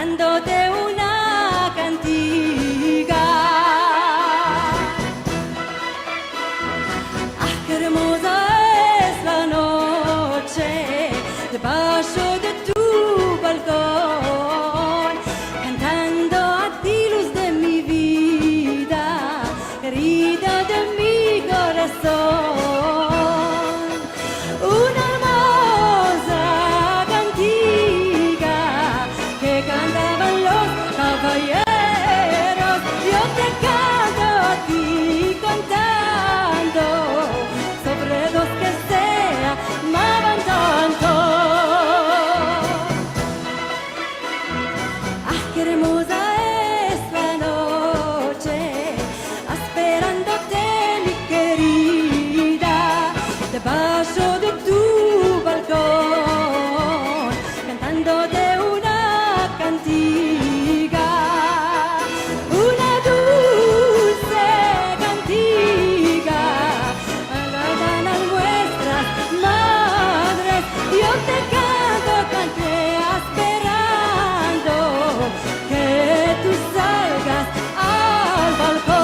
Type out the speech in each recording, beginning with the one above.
cantándote una cantiga. Ah, qué hermosa es la noche debajo de tu balcón, cantando a ti, luz de mi vida, querida de mi corazón. Una hermosa cantiga que cantaban los caballeros. Yo te canto a ti cantando sobre los que se amaban tanto. Ah, qué hermosa es la noche, esperándote, mi querida, debajo de tu balcón, cantándote una cantiga, una dulce cantiga, alaban a nuestras madres. Yo te canto, canté, esperando que tú salgas al balcón.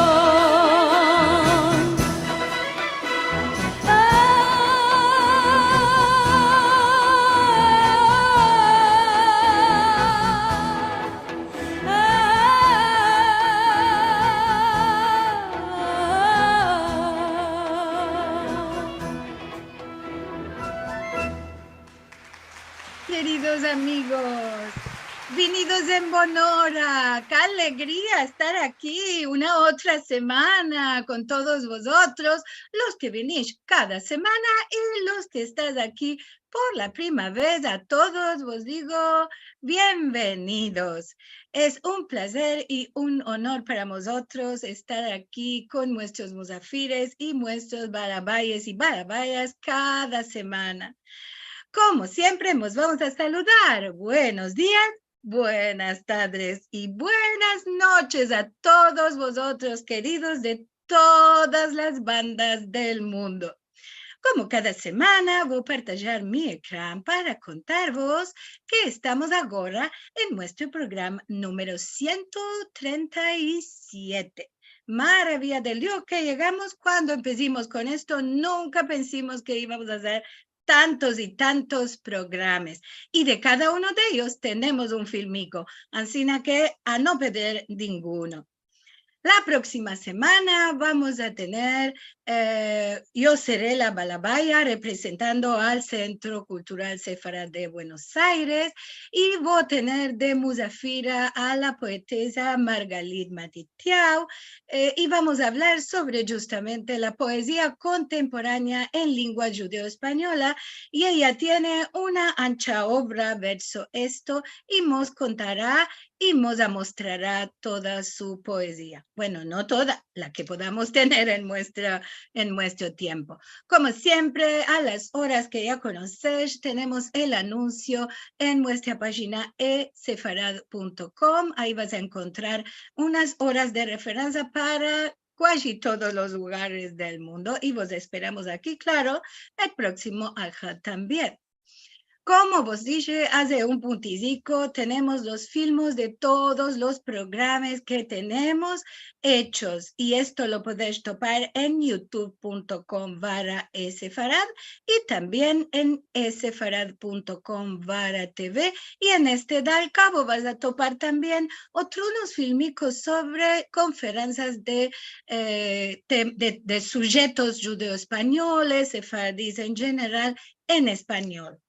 Queridos amigos, venidos en Bonora, qué alegría estar aquí una otra semana con todos vosotros, los que venís cada semana y los que estáis aquí por la primera vez. A todos vos digo bienvenidos. Es un placer y un honor para nosotros estar aquí con nuestros musafires y nuestros barabayes y barabayas cada semana. Como siempre, nos vamos a saludar. Buenos días, buenas tardes y buenas noches a todos vosotros, queridos de todas las bandas del mundo. Como cada semana, voy a partillar mi ecrán para contaros que estamos ahora en nuestro programa número 137. Maravilla de Dios que llegamos cuando empezamos con esto. Nunca pensamos que íbamos a hacer tantos y tantos programas. Y de cada uno de ellos tenemos un filmico, así que a no perder ninguno. La próxima semana vamos a tener, yo seré la balabaya representando al Centro Cultural Sefarad de Buenos Aires y voy a tener de musafira a la poetesa Margalit Matitiao y vamos a hablar sobre justamente la poesía contemporánea en lengua judeo-española y ella tiene una ancha obra verso esto y nos contará y nos mostrará toda su poesía. Bueno, no toda, la que podamos tener en nuestro tiempo. Como siempre, a las horas que ya conocéis, tenemos el anuncio en nuestra página esefarad.com. Ahí vas a encontrar unas horas de referencia para casi todos los lugares del mundo y vos esperamos aquí, claro, el próximo Alja también. Como vos dije, hace un puntico, tenemos los filmes de todos los programas que tenemos hechos y esto lo podéis topar en youtube.com/esefarad y también en esefarad.com/tv y en este Dal Cabo vas a topar también otros unos filmicos sobre conferencias de sujetos judeo-españoles, sefaradíes en general, en español.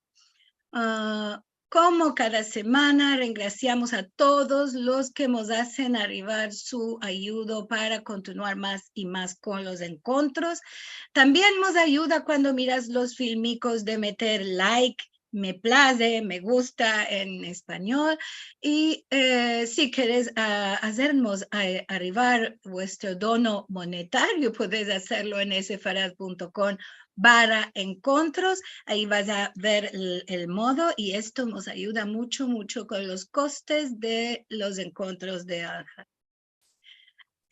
Como cada semana, graciamos a todos los que nos hacen arribar su ayuda para continuar más y más con los encuentros. También nos ayuda cuando miras los filmicos de meter like, me place, me gusta en español. Y si querés hacernos arribar vuestro dono monetario, podés hacerlo en esefarad.com/encuentros. Ahí vas a ver el modo y esto nos ayuda mucho, mucho con los costes de los encuentros de Alja.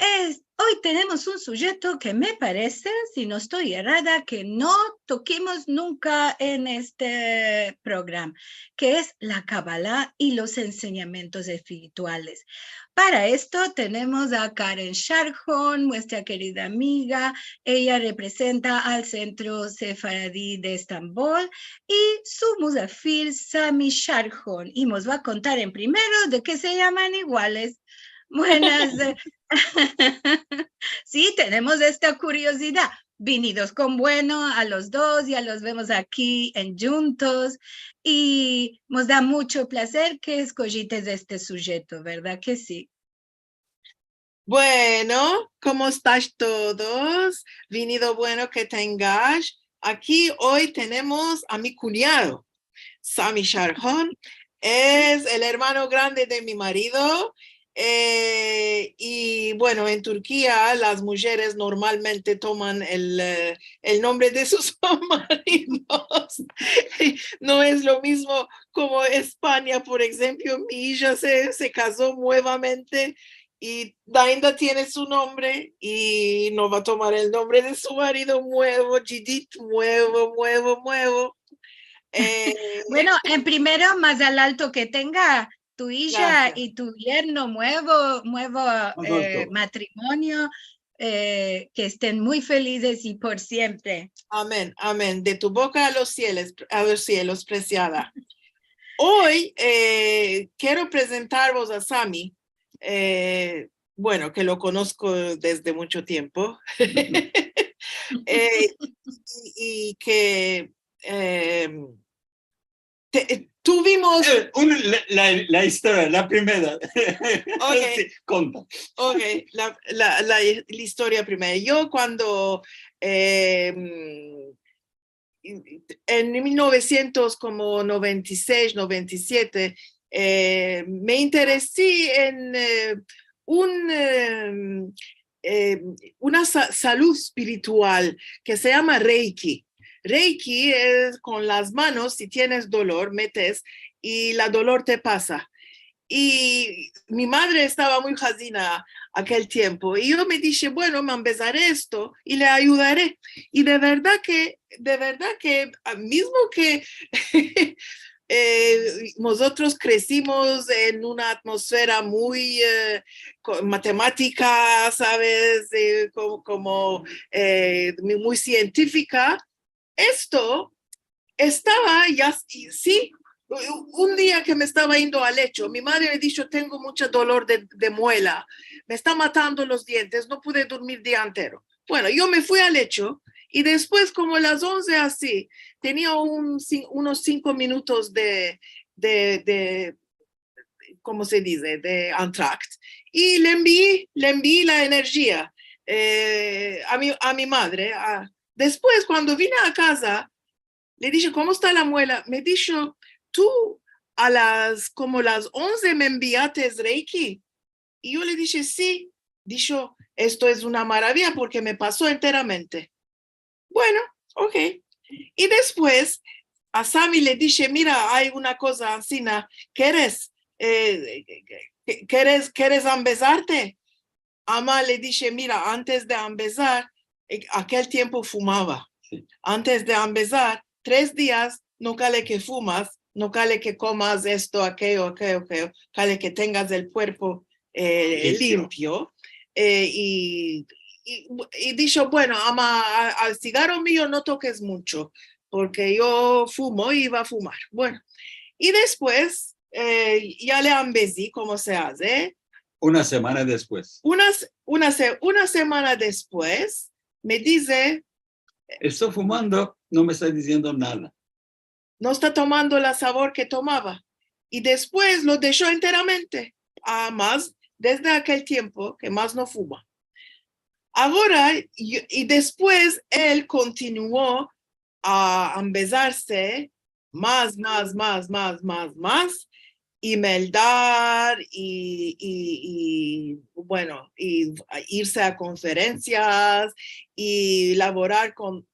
Hoy tenemos un sujeto que me parece, si no estoy errada, que no toquemos nunca en este programa, que es la Kabbalah y los enseñamientos espirituales. Para esto tenemos a Karen Sharhon, nuestra querida amiga. Ella representa al Centro Sefaradí de Estambul y su musafir Sami Sharhon. Y nos va a contar en primero de qué se llaman iguales. Buenas. Sí, tenemos esta curiosidad. Venidos con bueno a los dos, ya los vemos aquí en juntos y nos da mucho placer que escogites este sujeto, ¿verdad que sí? Bueno, ¿cómo estás todos? Venido bueno que tengas. Aquí hoy tenemos a mi cuñado, Sami Sharhon. Es el hermano grande de mi marido. Y bueno, en Turquía las mujeres normalmente toman el nombre de sus maridos. No es lo mismo como España, por ejemplo. Mi hija se casó nuevamente y Dainda tiene su nombre y no va a tomar el nombre de su marido nuevo, Judith, nuevo. Bueno, en primero, más al alto que tenga tu hija Gracias. y tu yerno nuevo matrimonio, que estén muy felices y por siempre. Amén, amén. De tu boca a los cielos, preciada. Hoy quiero presentaros a Sami, bueno, que lo conozco desde mucho tiempo, y que tuvimos... La historia, la primera. Okay. Sí, conta. Ok, la historia primera. Yo cuando en 1996, 97, me interesé en una salud espiritual que se llama Reiki. Reiki es con las manos, si tienes dolor, metes y la dolor te pasa. Y mi madre estaba muy jazina aquel tiempo y yo me dije, bueno, me empezaré esto y le ayudaré. Y de verdad que mismo que nosotros crecimos en una atmósfera muy matemática, ¿sabes? Como muy científica. Esto estaba ya, sí. Un día que me estaba yendo al lecho, mi madre me dijo, tengo mucho dolor de muela, me está matando los dientes, no pude dormir el día entero. Bueno, yo me fui al lecho y después como a las 11 así, tenía unos 5 minutos de ¿cómo se dice? De entracte. Y le envié la energía a mi madre. Después, cuando vine a casa, le dije, ¿cómo está la muela? Me dijo, tú como las 11 me enviaste Reiki. Y yo le dije, sí. Dijo, esto es una maravilla porque me pasó enteramente. Bueno, ok. Y después a Sami le dije, mira, hay una cosa, Ancina, ¿quieres empezarte? Ama le dije, mira, antes de empezar, aquel tiempo fumaba. Sí. Antes de empezar, 3 días, no cale que fumas, no cale que comas esto, aquello, cale que tengas el cuerpo limpio. Y dijo, bueno, ama, al cigarro mío no toques mucho, porque yo fumo y iba a fumar. Bueno, y después ya le empecé cómo se hace. Una semana después. Una semana después, me dice... Estoy fumando, no me está diciendo nada. No está tomando el sabor que tomaba. Y después lo dejó enteramente. Más, desde aquel tiempo, que más no fuma. Ahora, y después él continuó a empezarse más, y meldar y bueno, y irse a conferencias y laborar con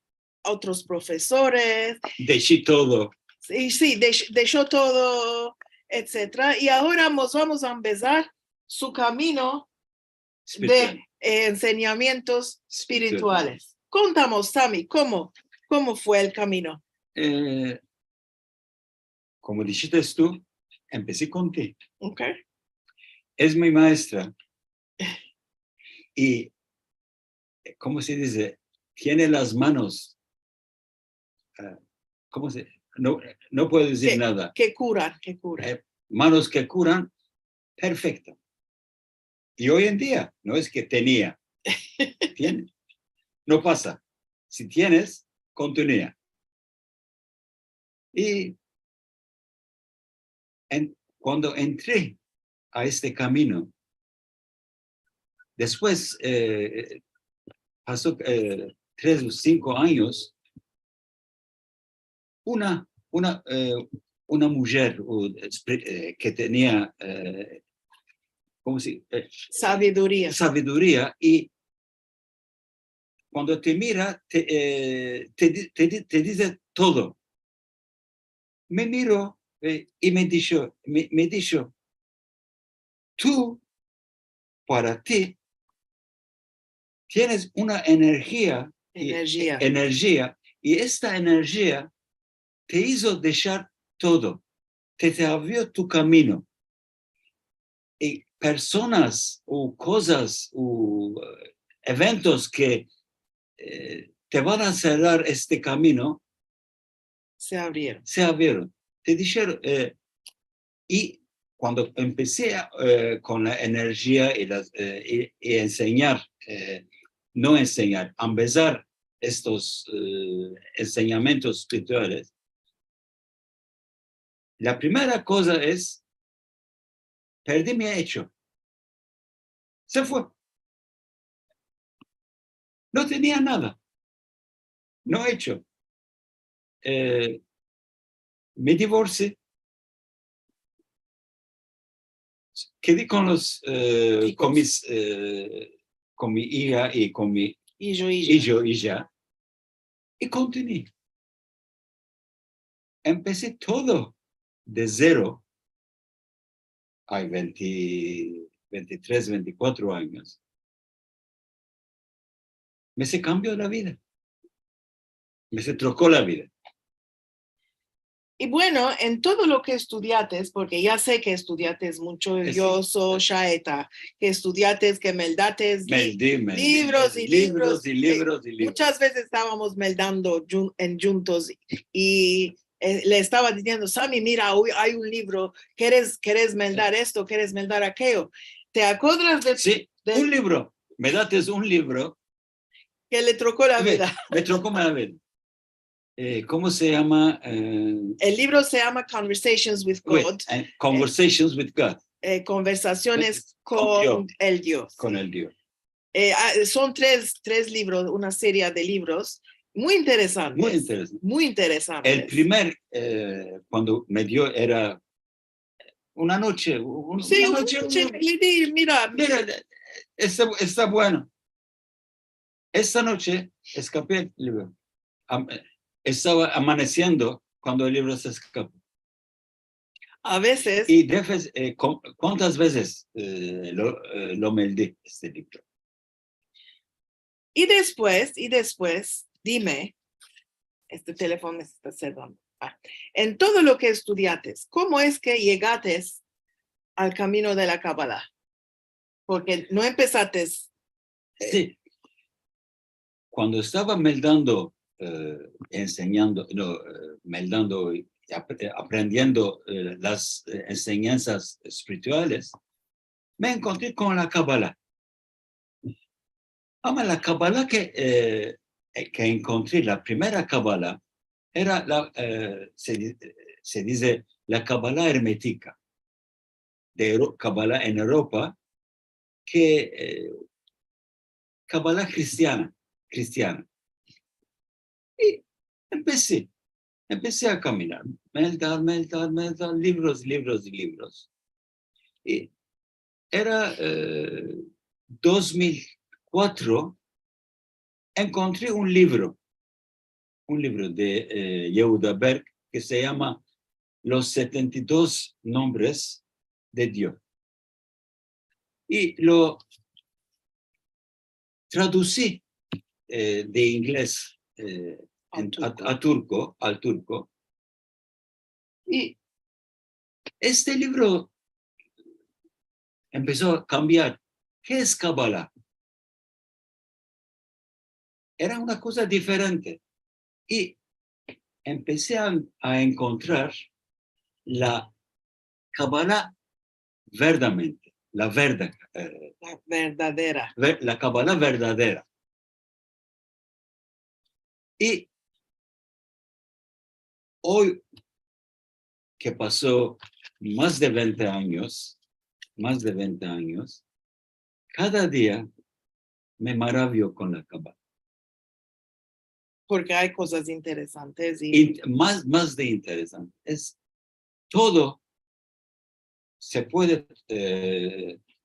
otros profesores. Dejé todo. Sí, dejó todo, etcétera. Y ahora nos vamos a empezar su camino enseñamientos espirituales. Contamos, Sammy, ¿cómo fue el camino? Como dijiste tú, empecé contigo. Okay. Es mi maestra. Y, ¿cómo se dice? Tiene las manos. ¿Cómo se? No puedo decir nada. Que curan. Manos que curan, perfecto. Y hoy en día, no es que tenía. Tiene. No pasa. Si tienes, continúa. Y cuando entré a este camino, después pasó 3 o 5 años, una mujer que tenía ¿cómo se sabiduría, y cuando te mira, te dice todo. Me miró y me dijo, tú, para ti, tienes una energía, y esta energía te hizo dejar todo, te abrió tu camino. Y personas o cosas o eventos que te van a cerrar este camino, se abrieron. Te dijeron, y cuando empecé con la energía y enseñar, no enseñar, empezar estos enseñamientos espirituales, la primera cosa es, perdí mi hecho. Se fue. No tenía nada. No hecho. Me divorcié. Quedé con mi hija y con mi hija. Y continué. Empecé todo de cero. Hay 23, 24 años. Me se cambió la vida. Me se trocó la vida. Y bueno, en todo lo que estudiaste, porque ya sé que estudiaste mucho Yoso, Shaeta, que estudiaste, que meldaste libros y libros. Muchas veces estábamos meldando juntos y le estaba diciendo, Sammy, mira, hoy hay un libro, ¿quieres meldar esto? ¿Quieres meldar aquello? ¿Te acuerdas de...? Sí, un libro. Me dates un libro. Que le trocó la vida. Me trocó la vida. ¿Cómo se llama? El libro se llama Conversations with God. Conversations with God. Conversaciones con el Dios. Con el Dios. Son tres libros, una serie de libros muy interesantes. Muy interesantes. El primer, cuando me dio, era una noche. Una noche. Le di, mira, está bueno. Esta noche escapé el libro. Estaba amaneciendo cuando el libro se escapó. A veces. Y ¿cuántas veces lo meldé este libro? Y después, dime, este teléfono me está cerrando. En todo lo que estudiaste, ¿cómo es que llegaste al camino de la Kabbalah? Porque no empezaste. Sí. Cuando estaba meldando, meldando y aprendiendo las enseñanzas espirituales, me encontré con la Kabbalah. La Kabbalah que encontré, la primera Kabbalah, era se dice la Kabbalah hermética, de Kabbalah en Europa, que Kabbalah cristiana. Y empecé a caminar, meldar, libros. Y era 2004, encontré un libro de Yehuda Berg que se llama Los 72 nombres de Dios. Y lo traducí de inglés al turco. Y este libro empezó a cambiar. ¿Qué es Kabbalah? Era una cosa diferente. Y empecé a encontrar la Kabbalah verdaderamente, La verdadera. la Kabbalah verdadera. Y hoy que pasó más de 20 años, cada día me maravillo con la Kabbalah. Porque hay cosas interesantes Y más de interesante. Es todo se puede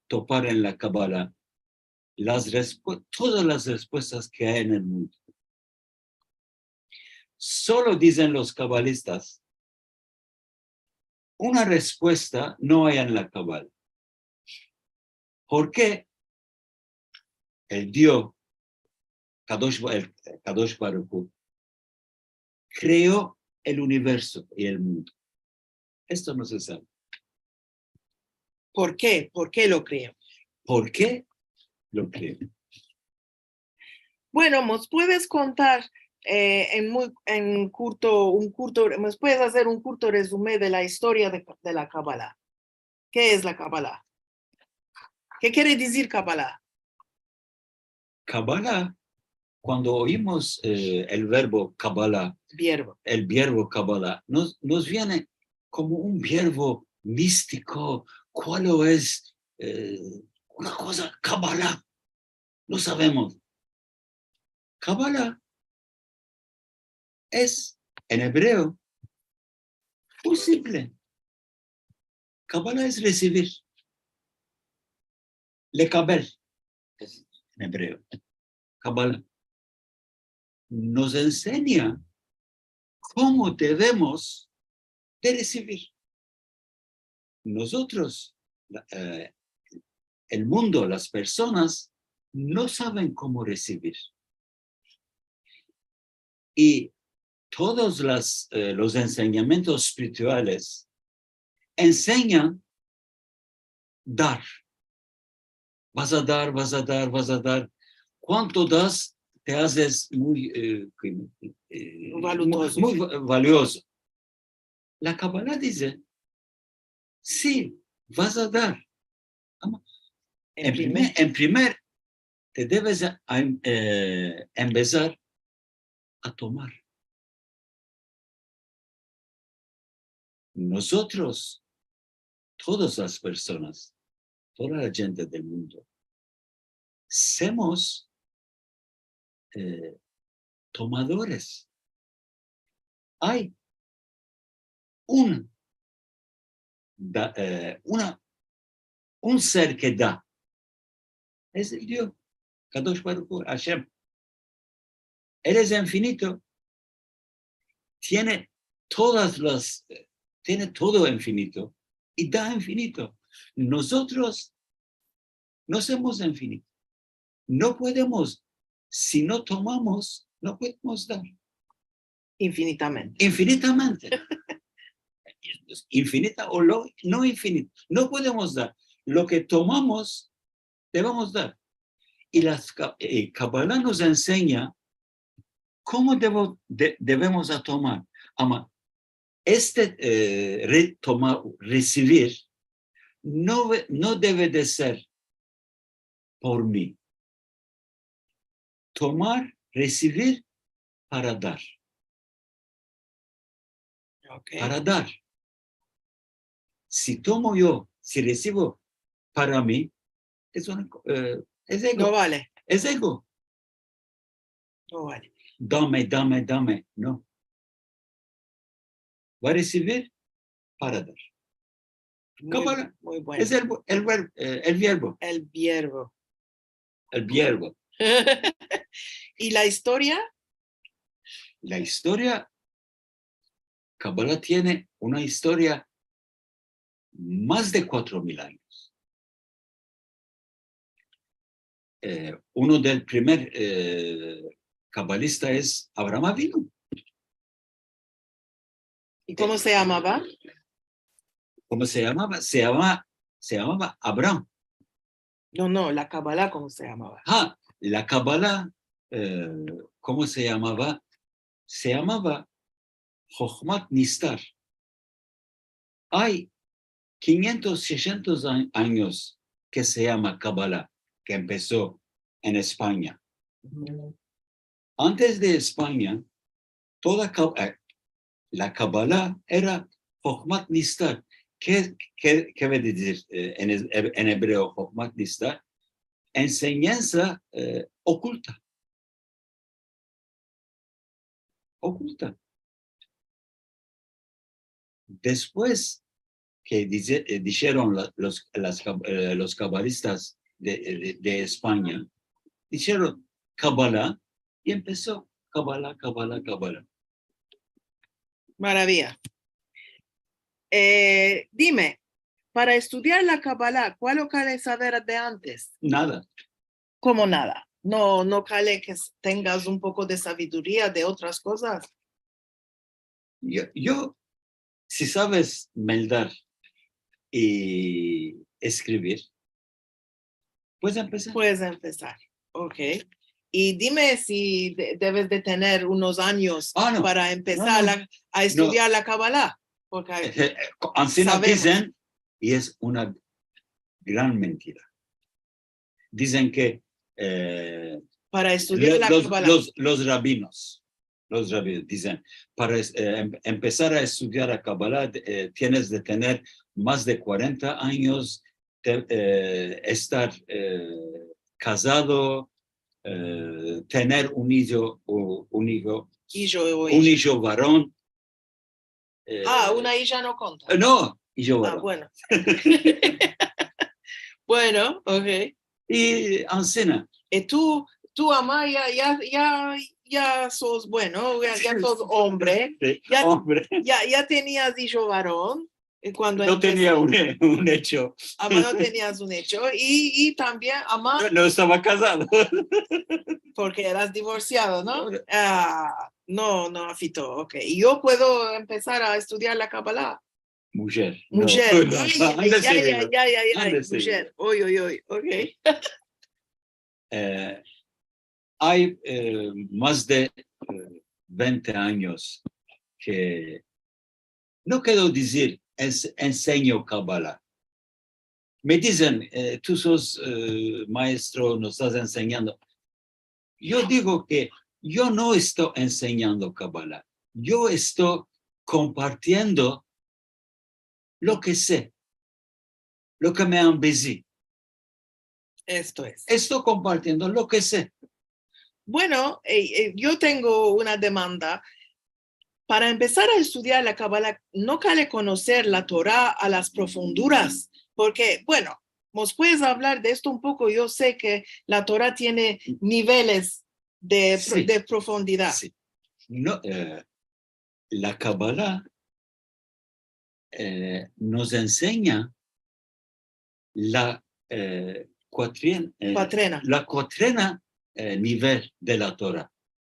topar en la Kabbalah. Todas las respuestas que hay en el mundo. Solo dicen los cabalistas, una respuesta no hay en la Kabbalah. ¿Por qué? El Dios, Kadosh Baruch Hu, creó el universo y el mundo. Esto no se sabe. ¿Por qué? ¿Por qué lo creo? ¿Por qué lo creó? Bueno, ¿nos puedes contar ¿nos puedes hacer un corto resumen de la historia de la Kabbalah? ¿Qué es la Kabbalah? ¿Qué quiere decir Kabbalah? Kabbalah, cuando oímos el verbo Kabbalah, el verbo Kabbalah, nos viene como un verbo místico. ¿Cuál es una cosa? Kabbalah. No sabemos. Kabbalah es, en hebreo, muy simple. Kabbalah es recibir. Lekabel es en hebreo. Kabbalah nos enseña cómo debemos de recibir. Nosotros, el mundo, las personas, no saben cómo recibir. Y todos los enseñamientos espirituales enseñan dar. Vas a dar, vas a dar, vas a dar. ¿Cuánto das? Te haces muy valioso. La Kabbalah dice, sí, vas a dar. En primer, te debes empezar a tomar. Nosotros, todas las personas, toda la gente del mundo, somos tomadores. Hay un ser que da. Es el Dios, Kadosh Baruch Hu, Hashem. Él es infinito. Tiene todo infinito y da infinito. Nosotros no somos infinitos. No podemos, si no tomamos, no podemos dar. Infinitamente. Infinitamente. Infinita o no infinito. No podemos dar. Lo que tomamos, debemos dar. Y la Kabbalah nos enseña cómo debemos a tomar. Recibir no debe de ser por mí. Tomar, recibir para dar. Okay. Para dar. Si tomo yo, si recibo para mí, es ego. No vale. Es ego. No vale. Dame. No. Va a recibir para dar. Muy bueno. Es el verbo. El verbo. El verbo. ¿Y la historia? La historia, Kabbalah tiene una historia más de 4.000 años. uno del primer cabalista es Abraham Avinu. ¿Y cómo se llamaba? ¿Cómo se llamaba? Se llamaba Abraham. No, la Kabbalah, ¿cómo se llamaba? Ah, la Kabbalah, ¿cómo se llamaba? Se llamaba Chochmat Nistar. Hay 500, 600 años que se llama Kabbalah, que empezó en España. Antes de España, la Kabbalah era Chochmat Nistar. ¿Qué quiere decir en hebreo Chochmat Nistar? Enseñanza oculta. Oculta. Después que dijeron los cabalistas de España, dijeron Kabbalah y empezó Kabbalah. Maravilla. Dime, para estudiar la Kabbalah, ¿cuál lo que saber de antes? Nada. ¿Cómo nada? No cale que tengas un poco de sabiduría de otras cosas. Yo si sabes meldar y escribir, puedes empezar. Puedes empezar, ok. Y dime si debes de tener unos años No. para empezar No. a estudiar la Kabbalah. Porque Ancina sabemos. dicen, y es una gran mentira. Dicen que para estudiar la Kabbalah. los rabinos dicen, para empezar a estudiar la Kabbalah tienes de tener más de 40 años, estar casado, tener un hijo varón. Una hija no conta. No, hijo varón. Bueno. Bueno, ok. Y Ancina. Tú, Amá, ya sos bueno, ya sos hombre. Sí, ya, hombre. Ya tenías hijo varón. Cuando no tenía un hecho. Amá, no tenías un hecho. Y también, Amá. No estaba casado. Porque eras divorciado, ¿no? No, Afito, ok. ¿Y yo puedo empezar a estudiar la Kabbalah? Mujer. Mujer. No. Ay, mujer. Oy, ok. Hay más de 20 años que no quiero decir enseño Kabbalah. Me dicen, tú sos maestro, nos estás enseñando. Yo digo que yo no estoy enseñando Kabbalah. Yo estoy compartiendo lo que sé, lo que me ambecé. Esto es. Estoy compartiendo lo que sé. Bueno, yo tengo una demanda. Para empezar a estudiar la Kabbalah, no cabe conocer la Torah a las profunduras, porque, bueno, ¿nos puedes hablar de esto un poco? Yo sé que la Torah tiene niveles de profundidad. Sí. No, la Kabbalah nos enseña la cuatrena nivel de la Torah.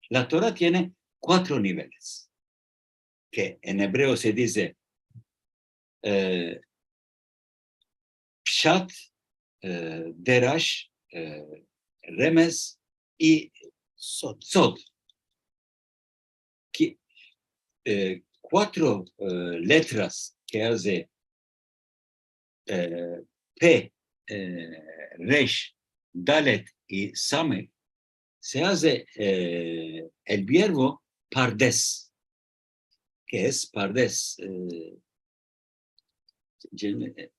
La Torah tiene 4 niveles, que en hebreo se dice Pshat, Derash, Remes y Sod. 4 letras que hace P, Resh, Dalet y Samer, se hace el verbo pardes, que es pardes.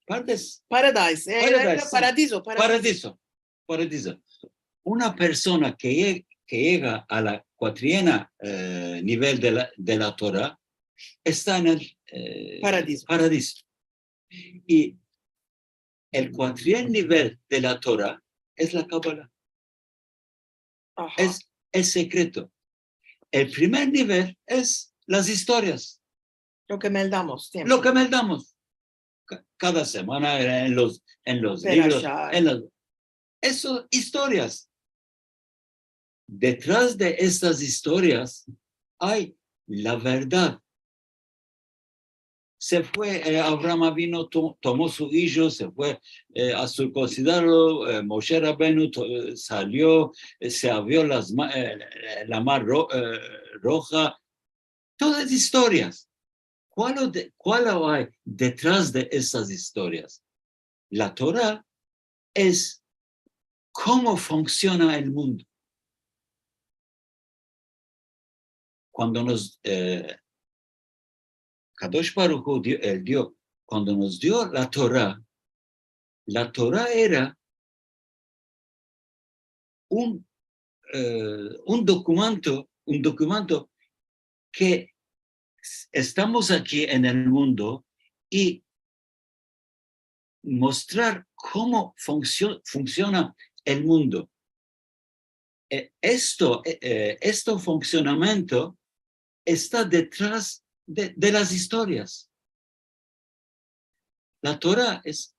Pardes. Paradiso. Una persona que llega a la cuatriena nivel de la Torah está en el paradiso. Y el cuatrién nivel de la Torah es la Kabbalah. Es secreto. El primer nivel es las historias. Lo que meldamos siempre. Lo que meldamos. Cada semana en los libros. Eso, historias. Detrás de estas historias hay la verdad. Se fue, Abraham vino, tomó su hijo, se fue a circuncidarlo, Moshe Rabenu salió, se abrió la mar roja, todas historias. ¿Cuál hay detrás de esas historias? La Torah es cómo funciona el mundo. Cuando nos Kadosh Baruch Hu, el Dios, cuando nos dio la Torah era un documento que estamos aquí en el mundo y mostrar cómo funciona el mundo. Este funcionamiento está detrás de las historias. La Torah es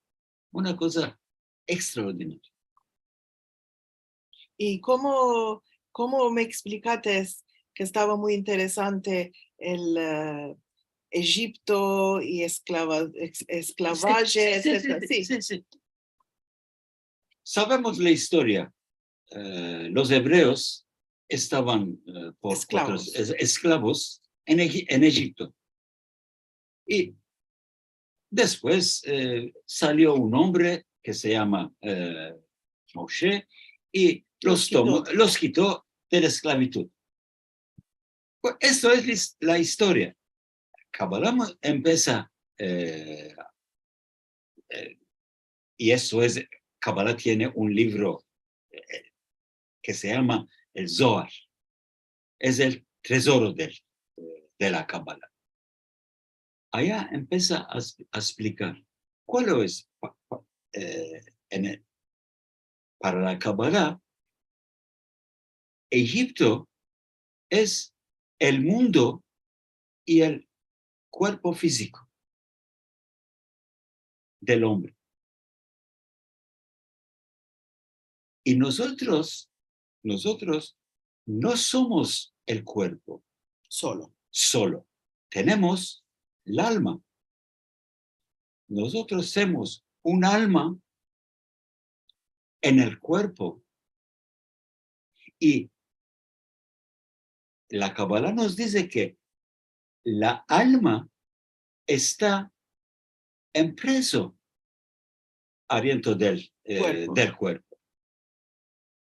una cosa extraordinaria. ¿Y cómo me explicaste que estaba muy interesante el Egipto y esclavaje, etcétera? Sí. Sabemos la historia. Los hebreos estaban por esclavos en Egipto. Y después salió un hombre que se llama Moshe y los quitó de la esclavitud. Pues esto es la historia. Kabbalah empieza, y eso es, Kabbalah tiene un libro que se llama el Zohar. Es el tesoro de la Kabbalah. Allá empieza a explicar cuál es para la Kabbalah. Egipto es el mundo y el cuerpo físico del hombre. Y nosotros no somos el cuerpo solo. Tenemos el alma. Nosotros somos un alma en el cuerpo. Y la Kabbalah nos dice que la alma está impreso adentro del cuerpo.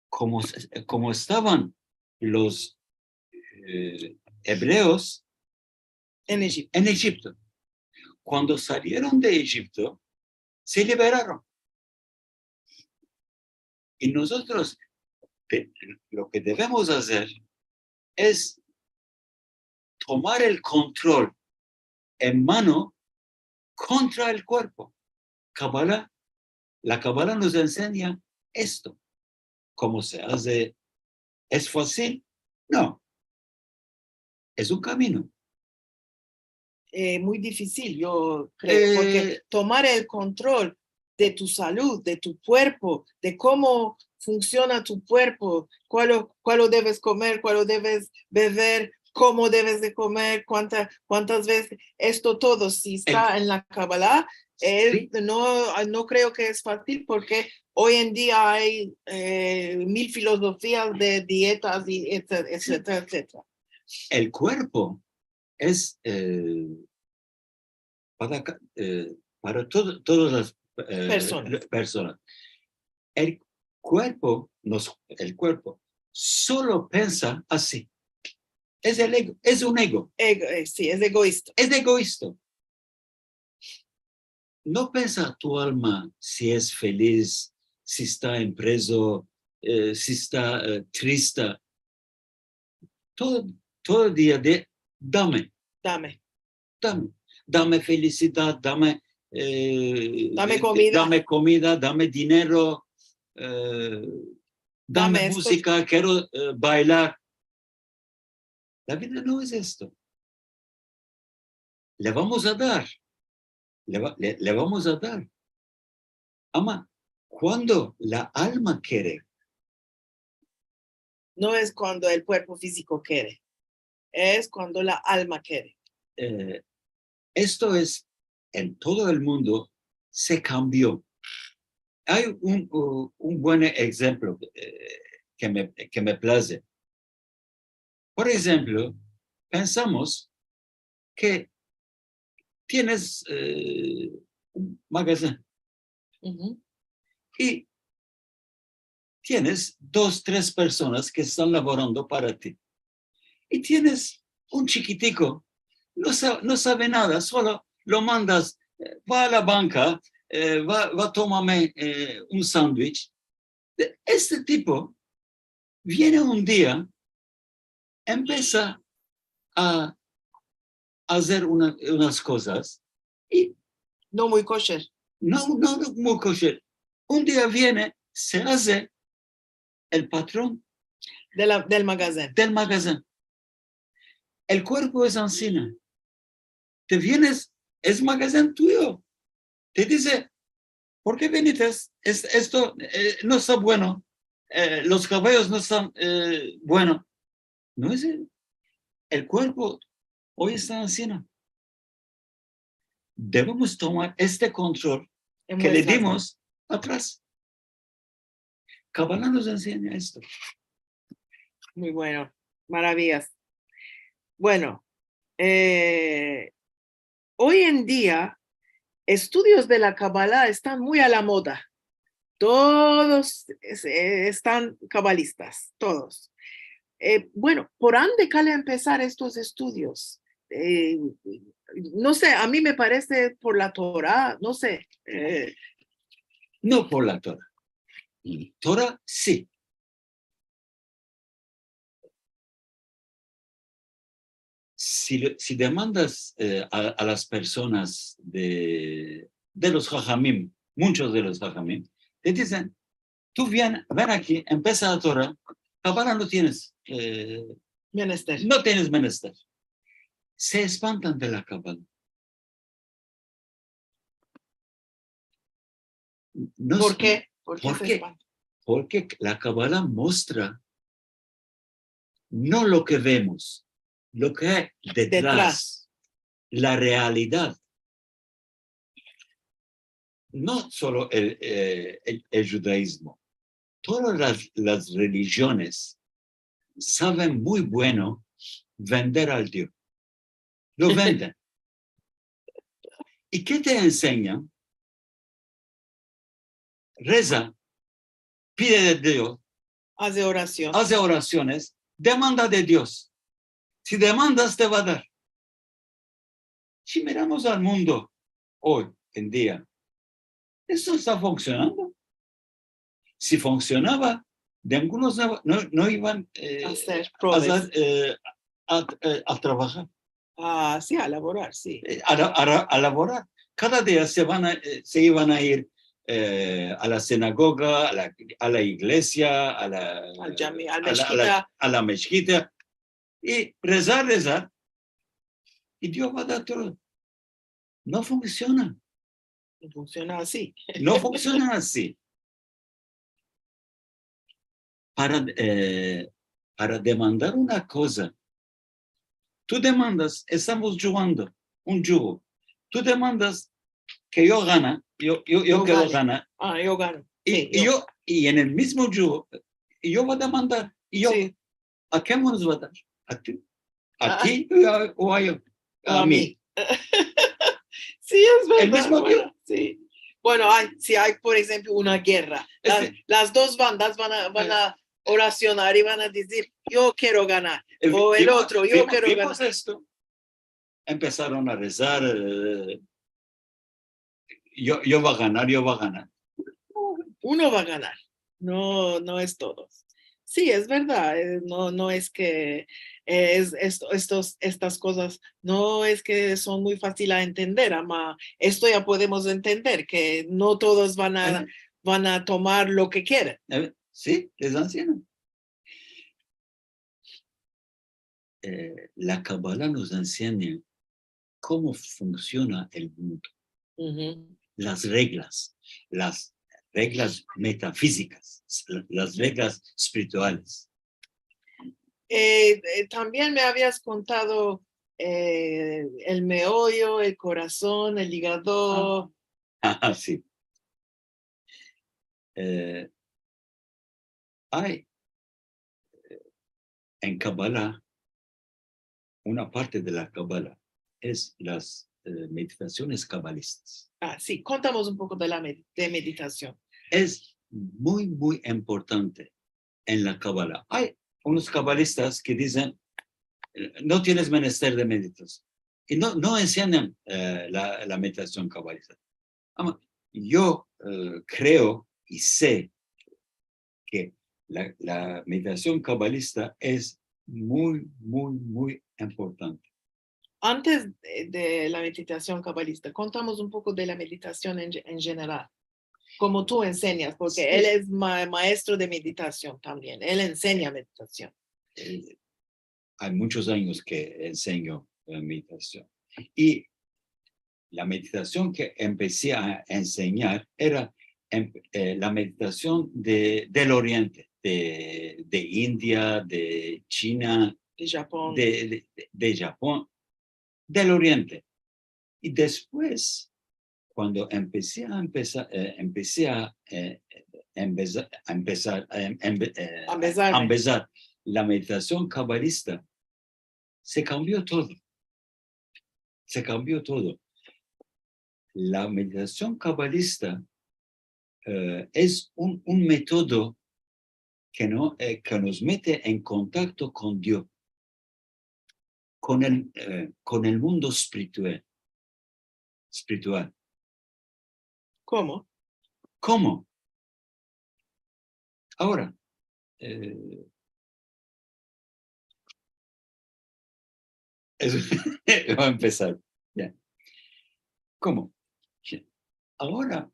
Como estaban los hebreos en Egipto. Cuando salieron de Egipto, se liberaron. Y nosotros lo que debemos hacer es tomar el control en mano contra el cuerpo. La Kabbalah nos enseña esto. ¿Cómo se hace? ¿Es fácil? No. Es un camino. Muy difícil, yo creo, porque tomar el control de tu salud, de tu cuerpo, de cómo funciona tu cuerpo, cuál debes comer, cuál debes beber, cómo debes de comer, cuántas veces, esto todo, si está en la Kabbalah, Sí. no creo que es fácil porque hoy en día hay 1000 filosofías de dietas, y etcétera, etcétera. El cuerpo es para todas las personas. El cuerpo solo piensa así. Es el ego, es un ego. Sí, es egoísta. Es egoísta. No piensa tu alma si es feliz, si está impreso, si está triste. Todo el día dame felicidad, dame comida, dame dinero, dame música, quiero bailar. La vida no es esto. Le vamos a dar. Le vamos a dar. Ama, cuando la alma quiere, No es cuando el cuerpo físico quiere, es cuando la alma quiere. esto es, en todo el mundo se cambió. Hay un buen ejemplo que me place. Por ejemplo, pensamos que tienes un magazine Ujú. y tienes 2, 3 personas que están laborando para ti. Y tienes un chiquitico, no sabe nada, solo lo mandas, va a la banca, va a tomarme un sándwich. Este tipo viene un día, empieza a hacer unas cosas y No muy kosher. no muy kosher. Un día viene, se hace el patrón Del magazine. del magazine. El cuerpo es ancina. Te vienes, es magazine tuyo. Te dice, ¿por qué viniste? Esto no está bueno. Los cabellos no están buenos. No es el cuerpo hoy está ancina. Debemos tomar este control En que le nuestras dimos atrás. Kabbalah nos enseña esto. Muy bueno, maravillas. Bueno, hoy en día, estudios de la Kabbalah están muy a la moda. Todos están cabalistas, todos. Bueno, ¿por dónde cabe empezar estos estudios? No sé, a mí me parece por la Torah, no sé. No por la Torah. Torah sí. Si demandas a las personas de los Jajamim, muchos de los Jajamim, te dicen, tú ven aquí, empieza la Torah, Kabbalah no tienes, Menester. no tienes menester. Se espantan de la Kabbalah. No, ¿Por qué? ¿Por se qué? espanta? Porque la Kabbalah muestra no lo que vemos, lo que hay detrás, la realidad. No solo el judaísmo, todas las religiones saben muy bueno vender al Dios. Lo venden. ¿Y qué te enseñan? Reza, pide de Dios, Hace oración. hace oraciones, demanda de Dios. Si demandas, te va a dar. Si miramos al mundo hoy en día, eso está funcionando. Si funcionaba, de algunos no iban Hacer a trabajar, sí, a laborar, sí. a laborar. Cada día se iban a ir a la sinagoga, a la iglesia, Al mezquita. a la mezquita, y rezar, y Dios va a dar todo. No funciona. Funciona así. No funciona así. Para demandar una cosa, tú demandas, estamos jugando un juego. Tú demandas que yo gane, yo quiero ganar. Yo gano. Y, Sí, y en el mismo juego, yo voy a demandar. Y yo, sí. ¿a qué nos va a dar? ¿A ti? ¿A Ah. ti o a yo? A mí. Sí, es verdad. El mismo Dios. Bueno, sí. Bueno, si hay, por ejemplo, una guerra, las dos bandas van a oracionar y van a decir, yo quiero ganar. O el otro, yo quiero ganar. Esto. Empezaron a rezar, yo va a ganar. Uno va a ganar. No es todos. Sí, es verdad. No es que estas cosas no es que son muy fáciles a entender, ama. Esto ya podemos entender que no todos van a tomar lo que quieren. Sí, les ancianos. La Kabbalah nos enseña cómo funciona el mundo, las reglas, reglas metafísicas, las reglas espirituales. También me habías contado el meollo, el corazón, el hígado. Ah, sí. Hay en Kabbalah, una parte de la Kabbalah es las meditaciones cabalistas. Sí, contamos un poco de meditación. Es muy, muy importante en la Kabbalah. Hay unos cabalistas que dicen, no tienes menester de meditación. Y no enseñan la meditación cabalista. Yo creo y sé que la meditación cabalista es muy, muy, muy importante. Antes de la meditación cabalista, contamos un poco de la meditación en general, como tú enseñas, porque Sí. él es maestro de meditación también, él enseña meditación. Hay muchos años que enseño meditación. Y la meditación que empecé a enseñar era la meditación del Oriente, de India, de China, De Japón. de Japón, del Oriente. Y después, cuando empecé a empezar la meditación cabalista, se cambió todo. Se cambió todo. La meditación cabalista es un método que nos mete en contacto con Dios, con el mundo espiritual. ¿Cómo? ¿Cómo? Ahora, voy a empezar. Ya. ¿Cómo? Ahora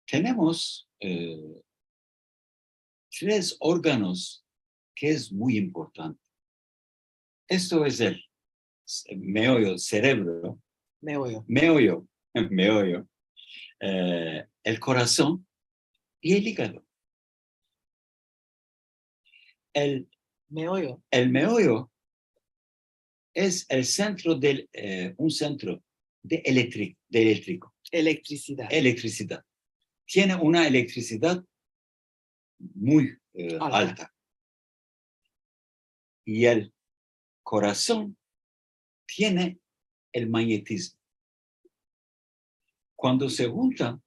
tenemos 3 órganos que es muy importante. Esto es el meollo, cerebro, meollo, el corazón y el hígado. El meollo es el centro un centro de eléctrico. Electricidad. Tiene una electricidad muy alta. Y el corazón tiene el magnetismo. Cuando se juntan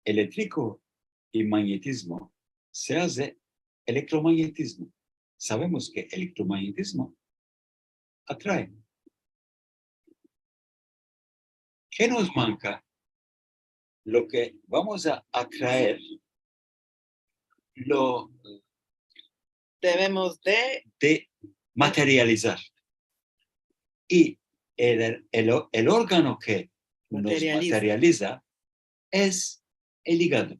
eléctrico y magnetismo, se hace electromagnetismo. Sabemos que electromagnetismo atrae. ¿Qué nos manca? Lo que vamos a atraer lo Debemos de materializar. Y el órgano que nos materializa es el hígado.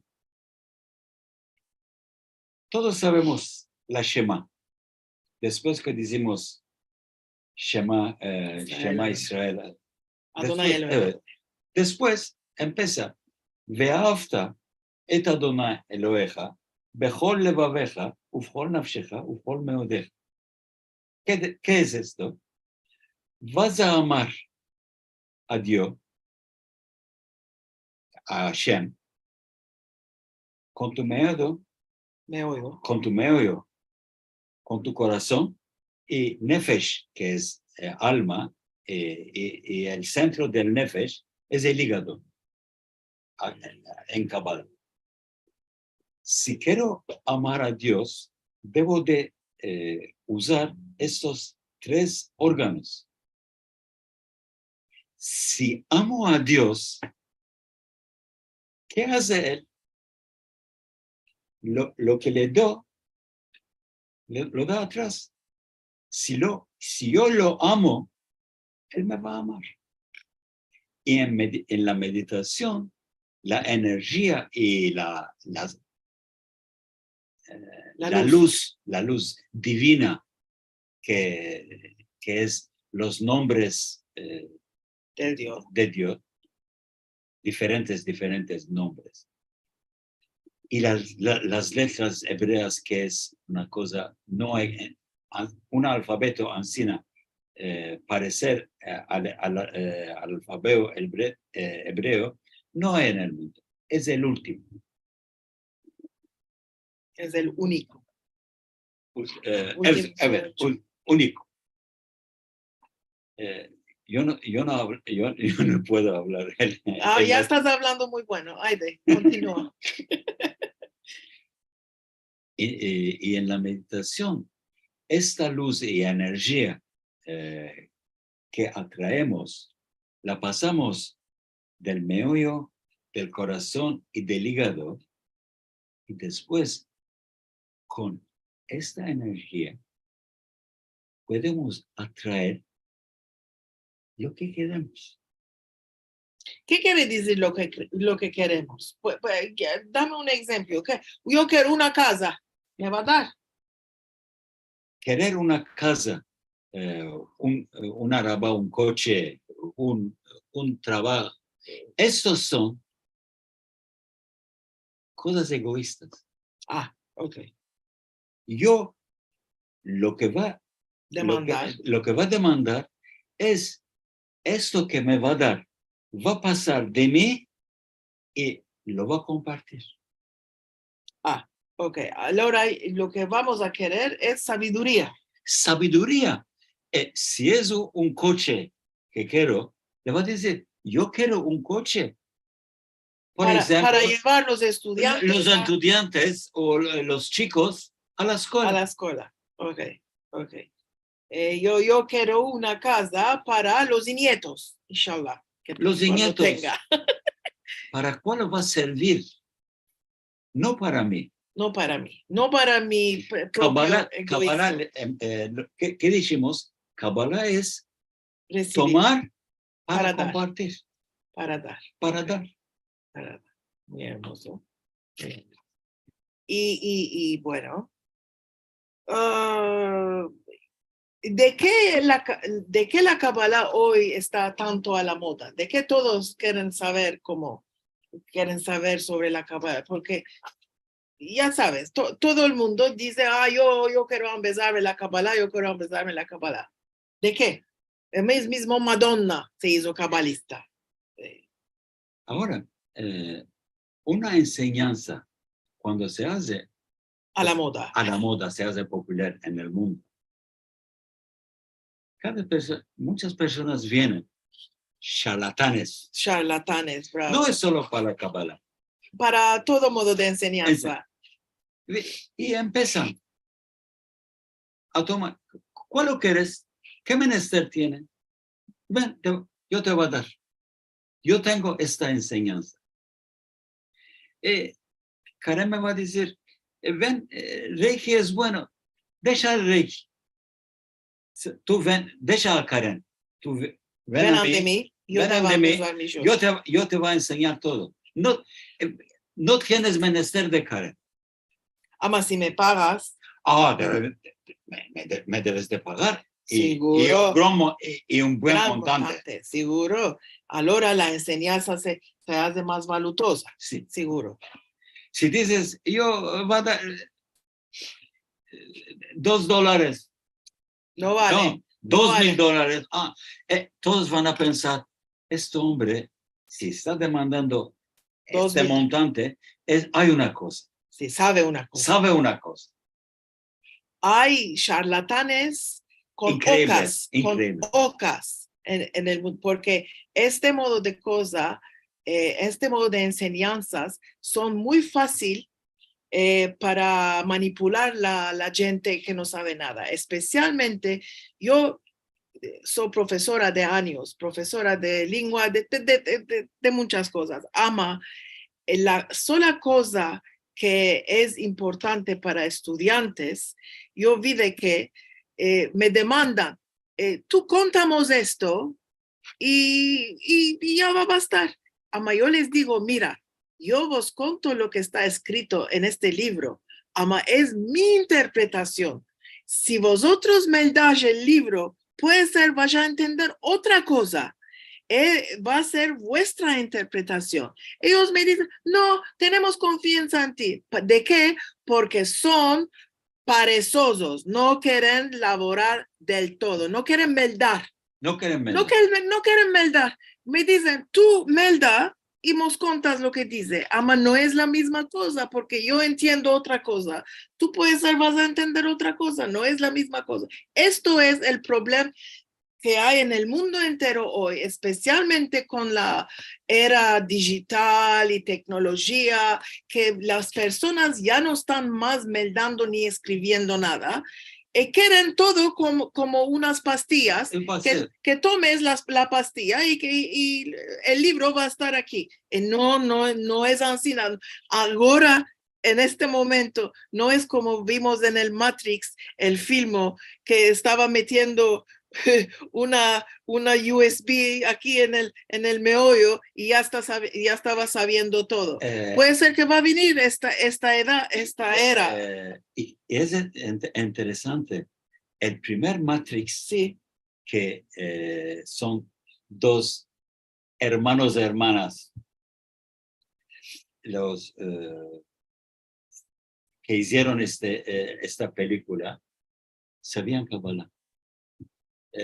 Todos sabemos la Shema. Después que decimos Shema Israel. Después empieza Ve'ahavta et Adonai Eloheja bechol levaveja ufchol nafsheja ufchol meodeja. ¿Qué es esto? Vas a amar a Dios, a Hashem, con tu meollo, con tu corazón, y nefesh, que es alma, y el centro del nefesh es el hígado, en Kabbalah. Si quiero amar a Dios, debo de usar estos 3 órganos. Si amo a Dios, ¿qué hace Él? Lo que le doy, lo da atrás. Si yo lo amo, Él me va a amar. Y en la meditación, la energía y la luz divina, que es los nombres del Dios. de Dios, diferentes nombres. Y las letras hebreas, que es una cosa, no hay un alfabeto ancina parecer al alfabeto hebreo, no hay en el mundo, es el último. Es el único. Único. Yo no puedo hablar. Ya estás hablando muy bueno. Aide, continúa. Y en la meditación, esta luz y energía que atraemos, la pasamos del meollo, del corazón y del hígado, y después, con esta energía, podemos atraer lo que queremos. ¿Qué quiere decir lo que queremos? Pues, dame un ejemplo. Yo quiero una casa. ¿Me va a dar? Querer una casa, un araba, un coche, un trabajo, estos son cosas egoístas. Ok. Yo lo que va a demandar es esto que me va a dar, va a pasar de mí y lo va a compartir. Ok. Ahora lo que vamos a querer es sabiduría. Sabiduría. Si es un coche que quiero, le va a decir, yo quiero un coche. Por ejemplo, para llevar los estudiantes. Los estudiantes o los chicos a la escuela. A la escuela. Ok. Yo quiero una casa para los nietos, inshallah. Que los nietos. Tenga. ¿Para cuál va a servir? No para mí. No para mí. No para mi propio Kabbalah, ¿qué dijimos? Kabbalah es recibir, tomar para compartir. Para dar. Para dar. Muy hermoso. Y bueno. ¿De qué la Kabbalah hoy está tanto a la moda? ¿De qué todos quieren saber sobre la Kabbalah? Porque ya sabes, todo el mundo dice, yo quiero empezar la Kabbalah, yo quiero empezar la Kabbalah. ¿De qué? El mismo Madonna se hizo cabalista. Ahora, una enseñanza, cuando se hace a la moda, se hace popular en el mundo. Muchas personas vienen, charlatanes. Bravo. No es solo para la Kabbalah. Para todo modo de enseñanza. Y empiezan a tomar. ¿Cuál lo quieres? ¿Qué menester tiene? Ven, yo te voy a dar. Yo tengo esta enseñanza. Karen me va a decir, ven, Reiki es bueno. Deja el Reiki. Tú ven, deja a Karen. Tú ven ante mí. Yo te voy a enseñar todo. No tienes menester de Karen. Ama, si me pagas. Me debes de pagar. Seguro. Y un buen montante. Seguro. Ahora la enseñanza se hace más valuosa. Sí. Seguro. Si dices, yo voy a dar $2. No vale. No, $2,000. Todos van a pensar, este hombre, si está demandando este montante, hay una cosa. Sí, sabe una cosa. Hay charlatanes con ocas en el mundo, porque este modo de cosa, este modo de enseñanzas son muy fácil para manipular la gente que no sabe nada. Especialmente, yo soy profesora de años, profesora de lengua, de muchas cosas. Ama, la sola cosa que es importante para estudiantes, yo vi de que me demandan, tú contamos esto y ya va a bastar. Ama, yo les digo, mira, yo vos conto lo que está escrito en este libro. Ama, es mi interpretación. Si vosotros me dais el libro, puede ser, vaya a entender otra cosa. va a ser vuestra interpretación. Ellos me dicen, no, tenemos confianza en ti. ¿De qué? Porque son perezosos, no quieren laborar del todo, no quieren meldar. No quieren No quieren meldar. Me dicen, tú melda y nos contas lo que dice. Ama, no es la misma cosa porque yo entiendo otra cosa. Tú vas a entender otra cosa, no es la misma cosa. Esto es el problema que hay en el mundo entero hoy, especialmente con la era digital y tecnología, que las personas ya no están más meldando ni escribiendo nada. Quieren todo como unas pastillas, que tomes la pastilla y el libro va a estar aquí. No es así. Ahora, en este momento, no es como vimos en el Matrix, el film que estaba metiendo una USB aquí en el meollo y ya estaba sabiendo todo. Puede ser que va a venir esta era. Y es interesante. El primer Matrix, Sí, que son dos hermanos y hermanas, los que hicieron esta película, sabían Kabbalah.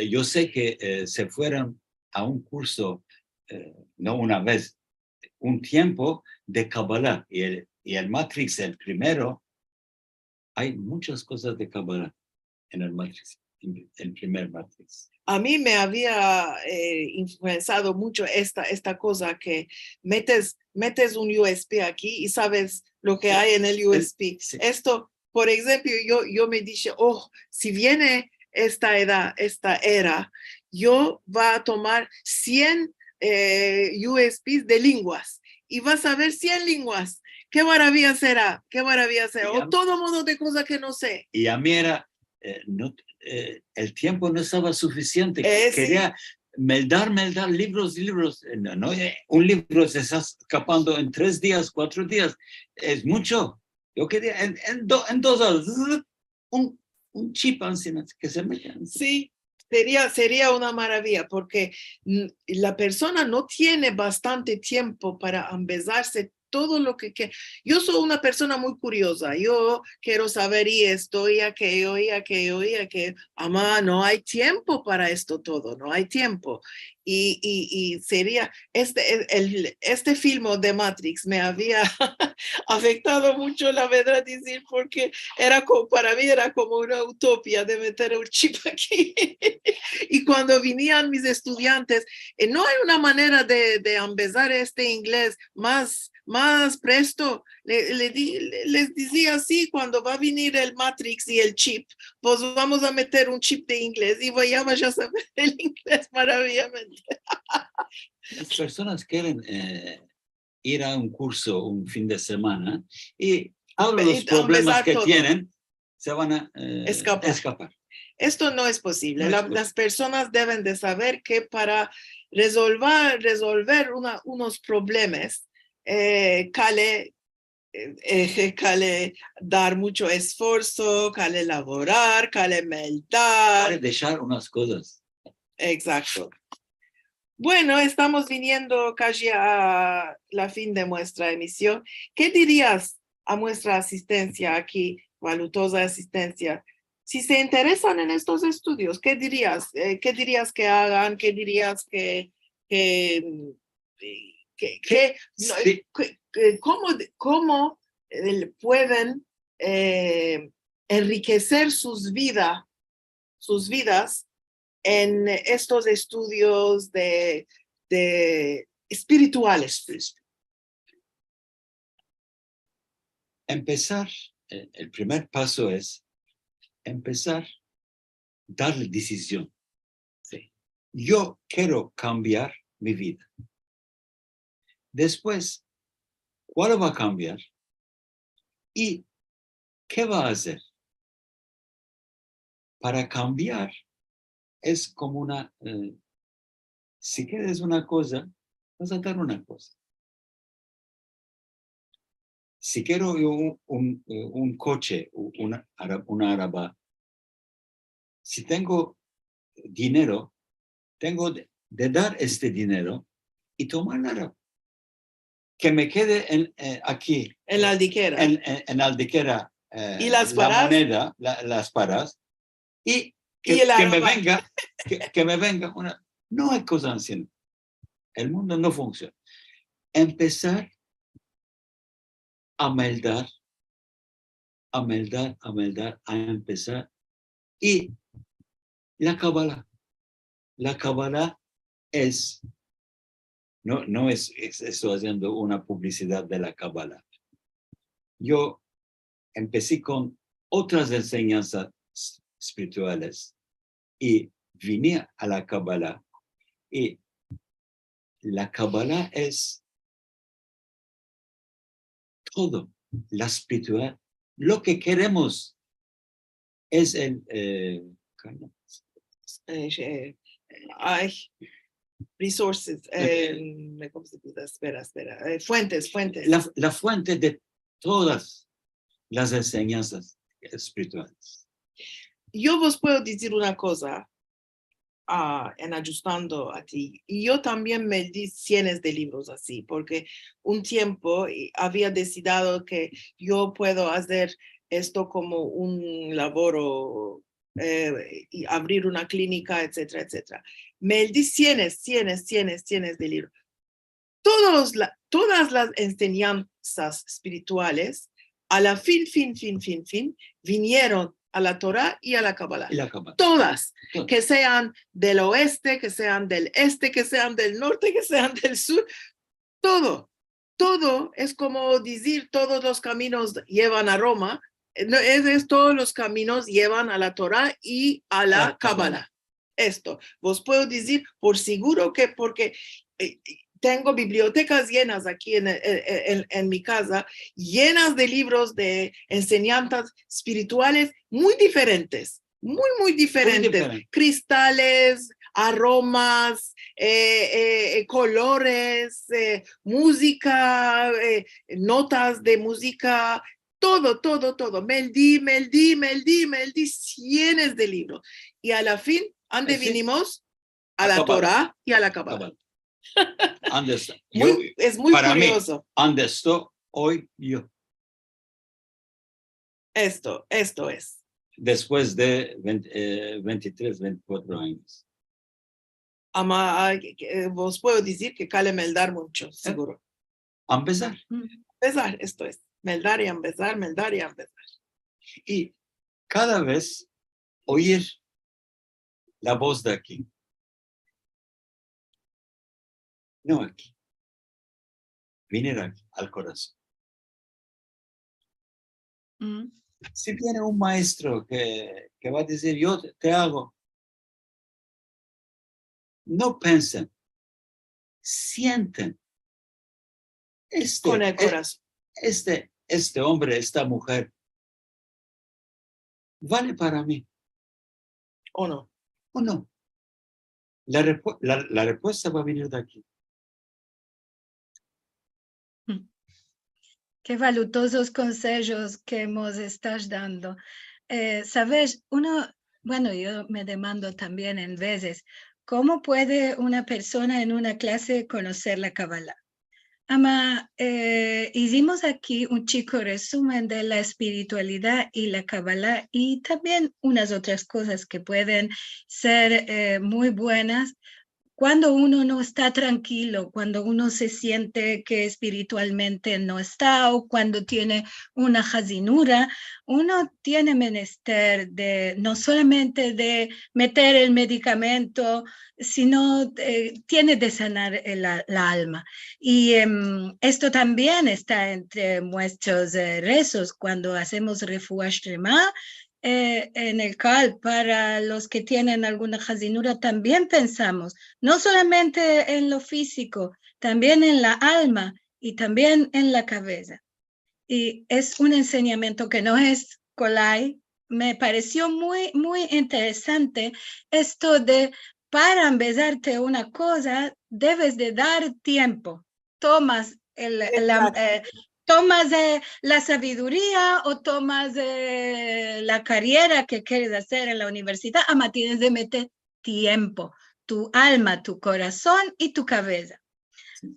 Yo sé que se fueron a un curso, no una vez, un tiempo de Kabbalah. Y el Matrix, el primero, hay muchas cosas de Kabbalah en el Matrix, el primer Matrix. A mí me había influenciado mucho esta cosa que metes un USB aquí y sabes lo que hay en el USB. Sí. Esto, por ejemplo, yo me dije, si viene esta era, yo va a tomar 100 USBs de lenguas y vas a ver 100 lenguas. ¿Qué maravilla será? O todo modo de cosas que no sé. Y a mí era, el tiempo no estaba suficiente. Quería meldar libros. No, un libro se está escapando en 3 días, 4 días. Es mucho. Yo quería en 2 horas, un chip que se meta. Sí, sería una maravilla porque la persona no tiene bastante tiempo para empezarse todo lo que... Yo soy una persona muy curiosa, yo quiero saber y esto y aquello. Ama, no hay tiempo para esto todo, no hay tiempo. Y sería, este film de Matrix me había afectado mucho, la verdad decir, porque para mí era como una utopía de meter un chip aquí. Y cuando venían mis estudiantes, no hay una manera de empezar este inglés más presto. Les decía así, cuando va a venir el Matrix y el chip, pues vamos a meter un chip de inglés y vayamos a saber el inglés maravillosamente. Las personas quieren ir a un curso un fin de semana y todos los problemas que tienen se van a escapar. Esto no es posible. Las personas deben de saber que para resolver unos problemas, cale dar mucho esfuerzo, cale elaborar, cale meldar. Cale dejar unas cosas. Exacto. Bueno, estamos viniendo casi a la fin de nuestra emisión. ¿Qué dirías a nuestra asistencia aquí, valutosa asistencia? Si se interesan en estos estudios, ¿qué dirías? ¿Qué dirías que hagan? ¿Qué dirías cómo pueden enriquecer sus vidas en estos estudios de espirituales? Empezar, el primer paso es empezar, darle decisión. Sí. Yo quiero cambiar mi vida. Después, ¿cuál va a cambiar? ¿Y qué va a hacer? Para cambiar es como si quieres una cosa, vas a dar una cosa. Si quiero un coche, una araba, si tengo dinero, tengo de dar este dinero y tomarla, que me quede aquí, En la aldiquera. en Aldiquera, ¿Y las la paras? moneda, las paras, y Y el que me aroma. venga, que me venga una... No hay cosa así. El mundo no funciona. Empezar a meldar, a empezar. Y la Kabbalah. La Kabbalah es, no estoy haciendo una publicidad de la Kabbalah. Yo empecé con otras enseñanzas espirituales y vine a la Kabbalah. Y la Kabbalah es todo, la espiritual. Lo que queremos es el... Ay, resources. ¿Cómo se dice? Espera. Fuentes. La fuente de todas las enseñanzas espirituales. Yo vos puedo decir una cosa en ajustando a ti. Y yo también me di cientos de libros así, porque un tiempo había decidido que yo puedo hacer esto como un labor y abrir una clínica, etcétera, etcétera. Me di cientos de libros. Todas las enseñanzas espirituales, a la fin, vinieron a la Torah y a la Kabbalah. Todas, que sean del oeste, que sean del este, que sean del norte, que sean del sur, todo es como decir, todos los caminos llevan a Roma, todos los caminos llevan a la Torah y a la Kabbalah. Esto, vos puedo decir por seguro que porque tengo bibliotecas llenas aquí en mi casa, llenas de libros de enseñanzas espirituales muy diferentes, muy diferentes. Cristales, aromas, colores, música, notas de música, todo. Me di cientos de libros. Y a la fin, ¿dónde vinimos? A la Torah y a la Kabbalah. Es muy para curioso. Mí, ¿dónde estoy hoy yo? Esto es. Después de 23, 24 años. Vos puedo decir que cale meldar mucho, seguro. Empezar. Empezar, esto es. Meldar y empezar. Y cada vez oír la voz de aquí. No aquí. Venir aquí, al corazón. Si viene un maestro que va a decir, yo te hago, no piensen, sienten. Con el corazón. Este hombre, esta mujer, ¿vale para mí? ¿O no? ¿O no? La respuesta va a venir de aquí. Qué valiosos consejos que nos estás dando. Sabes, yo me demando también en veces, ¿cómo puede una persona en una clase conocer la Kabbalah? Hicimos aquí un chico resumen de la espiritualidad y la Kabbalah y también unas otras cosas que pueden ser muy buenas cuando uno no está tranquilo, cuando uno se siente que espiritualmente no está o cuando tiene una jazinura, uno tiene menester de no solamente de meter el medicamento, sino tiene de sanar la alma. Y esto también está entre nuestros rezos cuando hacemos refuah shlema. En el CAL, para los que tienen alguna jazinura, también pensamos, no solamente en lo físico, también en la alma y también en la cabeza. Y es un enseñamiento que no es colay. Me pareció muy interesante esto de, para empezarte una cosa, debes de dar tiempo. Tomas ¿Tomas la sabiduría o tomas la carrera que quieres hacer en la universidad? Tienes de meter tiempo. tu alma, tu corazón y tu cabeza.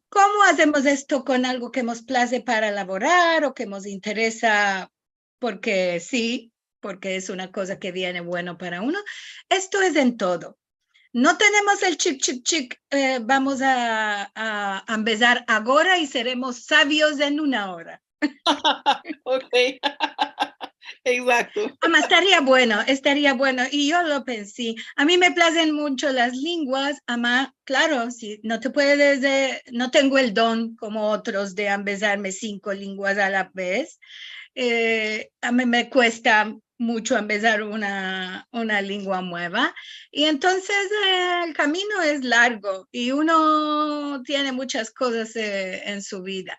¿Cómo hacemos esto con algo que nos place para elaborar o que nos interesa porque sí, porque es una cosa que viene bueno para uno? Esto es en todo. No tenemos el chip, vamos a empezar ahora y seremos sabios en una hora. Ok. Exacto. Ama, estaría bueno. Y yo lo pensé. A mí me placen mucho las lenguas. Ama, claro, si no te puedes, no tengo el don como otros de empezarme 5 lenguas a la vez. A mí me cuesta mucho empezar una lengua nueva. Y entonces el camino es largo y uno tiene muchas cosas en su vida.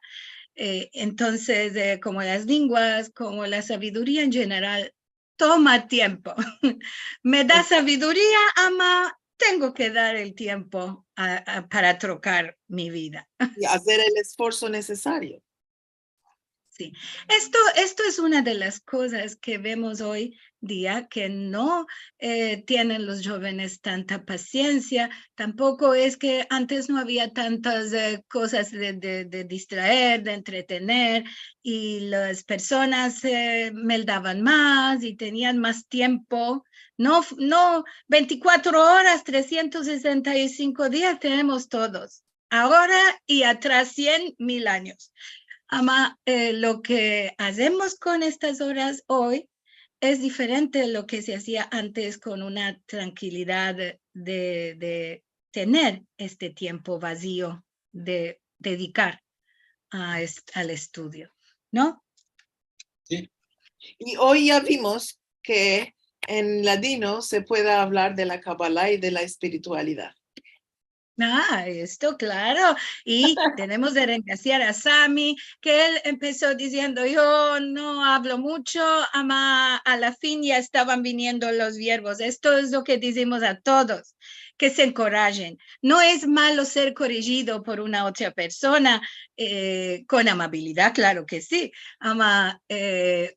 Entonces, como las lenguas, como la sabiduría en general, toma tiempo. Me da sabiduría, ama, tengo que dar el tiempo para trocar mi vida. Y hacer el esfuerzo necesario. Sí, esto es una de las cosas que vemos hoy día, que no tienen los jóvenes tanta paciencia. Tampoco es que antes no había tantas cosas de distraer, de entretener, y las personas me daban más y tenían más tiempo. No 24 horas, 365 días tenemos todos. Ahora y atrás 100.000 años. Ama, lo que hacemos con estas horas hoy es diferente de lo que se hacía antes con una tranquilidad de tener este tiempo vacío de dedicar al estudio, ¿no? Sí. Y hoy ya vimos que en ladino se puede hablar de la Kabbalah y de la espiritualidad. Esto claro, y tenemos de reemplazar a Sami, que él empezó diciendo, yo no hablo mucho, ama, a la fin ya estaban viniendo los verbos. Esto es lo que decimos a todos, que se encorajen. No es malo ser corregido por una otra persona, con amabilidad, claro que sí. Ama,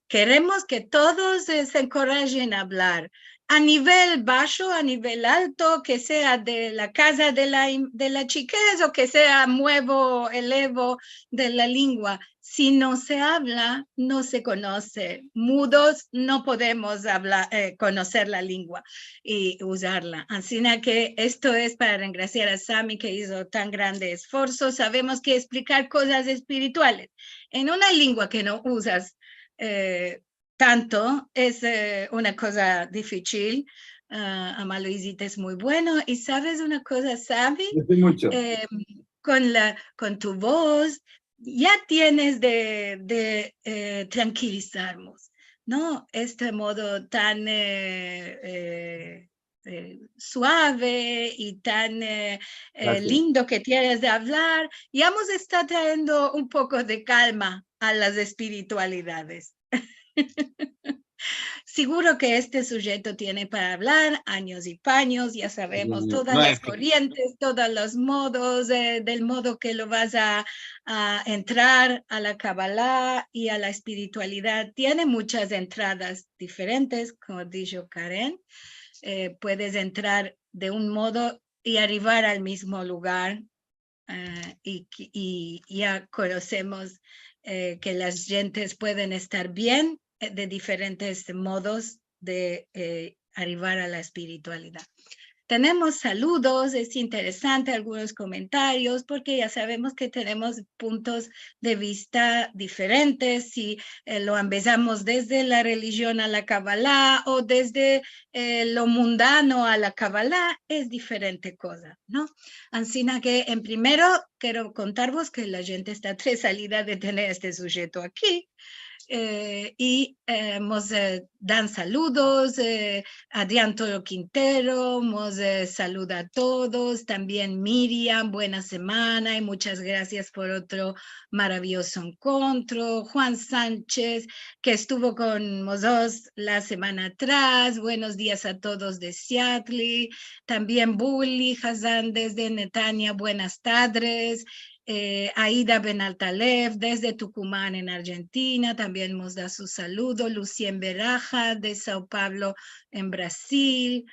queremos que todos se encorajen a hablar. A nivel bajo, a nivel alto, que sea de la casa de la chiquez o que sea elevo de la lengua. Si no se habla, no se conoce. Mudos no podemos hablar, conocer la lengua y usarla. Así que esto es para engraciar a Sami, que hizo tan grande esfuerzo. Sabemos que explicar cosas espirituales en una lengua que no usas tanto es una cosa difícil. Ama Luisita es muy bueno. Y sabes una cosa, Sabi, Mucho. con tu voz ya tienes de tranquilizarnos, ¿no? Este modo tan suave y tan lindo que tienes de hablar, ya nos está trayendo un poco de calma a las espiritualidades. Seguro que este sujeto tiene para hablar años y paños, ya sabemos todas las corrientes, todos los modos, del modo que lo vas a entrar a la Kabbalah y a la espiritualidad. Tiene muchas entradas diferentes, como dijo Karen. Puedes entrar de un modo y arribar al mismo lugar. Y ya conocemos que las gentes pueden estar bien de diferentes modos de arribar a la espiritualidad. Tenemos saludos, es interesante algunos comentarios porque ya sabemos que tenemos puntos de vista diferentes, si lo empezamos desde la religión a la Kabbalah o desde lo mundano a la Kabbalah, es diferente cosa, ¿no? Así que en primero quiero contaros que la gente está tres salidas de tener este sujeto aquí. Y nos dan saludos, Adrián Toro Quintero, nos saluda a todos, también Miriam, buena semana y muchas gracias por otro maravilloso encuentro, Juan Sánchez, que estuvo con nosotros la semana atrás, buenos días a todos de Seattle, también Bully Hazan desde Netanya, buenas tardes, Aida Benaltalev desde Tucumán en Argentina, también nos da su saludo, Lucien Beraja de Sao Paulo en Brasil,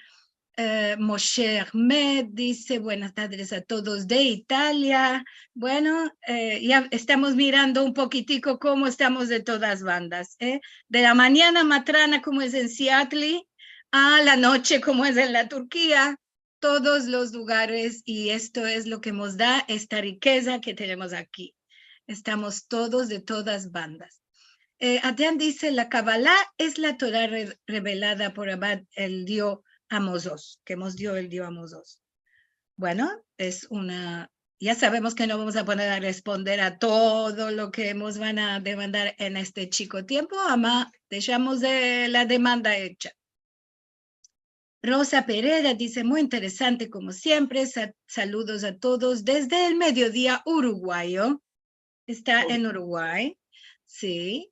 Moshe Ahmed dice, buenas tardes a todos de Italia. Bueno, ya estamos mirando un poquitico cómo estamos de todas bandas. De la mañana matrana como es en Seattle, a la noche como es en la Turquía, todos los lugares, y esto es lo que nos da esta riqueza que tenemos aquí. Estamos todos de todas bandas. Adrián dice, la Kabbalah es la Torah revelada por Abad, el Dios Amos 2, que nos dio el Dios Amos 2. Bueno, es una... Ya sabemos que no vamos a poner a responder a todo lo que nos van a demandar en este chico tiempo, ama, dejamos la demanda hecha. Rosa Pereira dice, muy interesante como siempre, saludos a todos desde el mediodía uruguayo. Está en Uruguay, sí.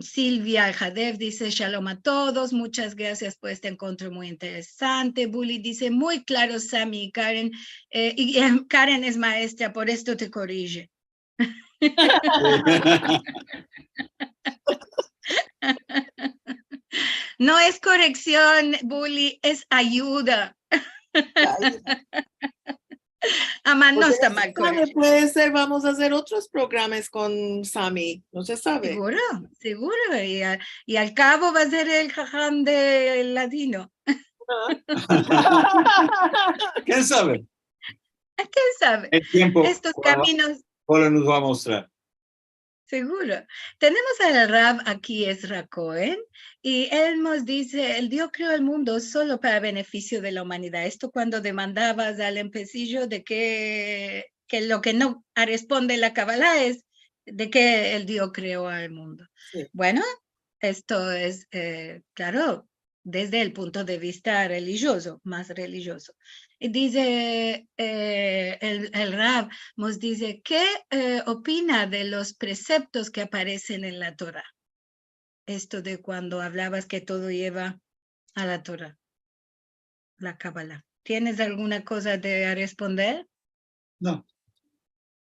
Silvia Aljadev dice, shalom a todos, muchas gracias por este encuentro muy interesante. Bully dice, muy claro, Sammy y Karen, y Karen es maestra, por esto te corrige. No es corrección, Bully, es ayuda. Ama, no está mal correcto. Puede ser, vamos a hacer otros programas con Sammy, no se sabe. Seguro, seguro. Y al cabo va a ser el jajam del latino. ¿Quién sabe? ¿Quién sabe? El tiempo Estos caminos, ahora nos va a mostrar. seguro. Tenemos al Rab aquí, Ezra Cohen, y él nos dice, el Dios creó el mundo solo para beneficio de la humanidad. Esto cuando demandabas al empecillo de que lo que no responde la Kabbalah es de que el Dios creó al mundo. Sí. Bueno, esto es, claro, desde el punto de vista religioso, más religioso. Y dice, el Rab nos dice, ¿qué opina de los preceptos que aparecen en la Torah? Esto de cuando hablabas que todo lleva a la Torah, la Kabbalah. ¿Tienes alguna cosa de responder? No.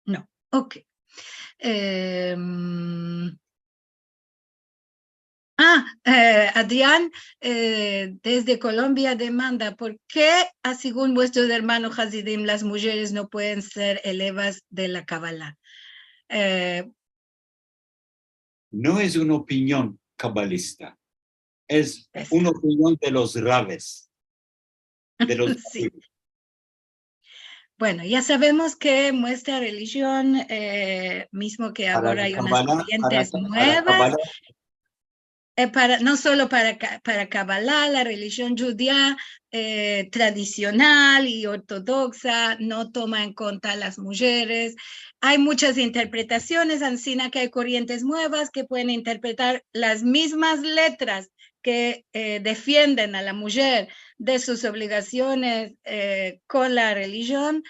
No, ok. Adrián, desde Colombia demanda, ¿por qué, según vuestros hermanos Hasidim, las mujeres no pueden ser elevas de la Kabbalah? No es una opinión cabalista, es Es- una opinión de los rabes. De los Sí. Bueno, ya sabemos que nuestra religión, mismo que Para ahora la hay unas Kabbalah, corrientes para nuevas, Kabbalah, no solo para Kabbalah, la religión judía tradicional y ortodoxa no toma en cuenta a las mujeres. Hay muchas interpretaciones, Ancina, que hay corrientes nuevas que pueden interpretar las mismas letras que defienden a la mujer de sus obligaciones con la religión,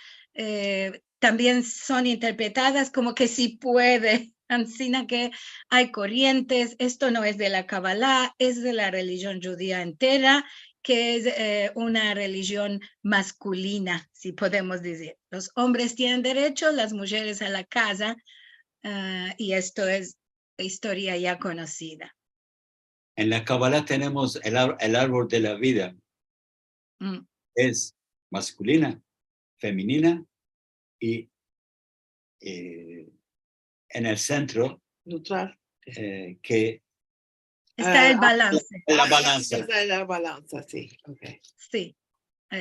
también son interpretadas como que sí puede. Ancina que hay corrientes, esto no es de la Kabbalah, es de la religión judía entera, que es una religión masculina, si podemos decir. Los hombres tienen derecho, las mujeres a la casa, y esto es historia ya conocida. en la Kabbalah tenemos el árbol de la vida. Es masculina, femenina y en el centro Neutral. Que está el balance. La balanza. Esa es la balanza, sí. Okay. Sí.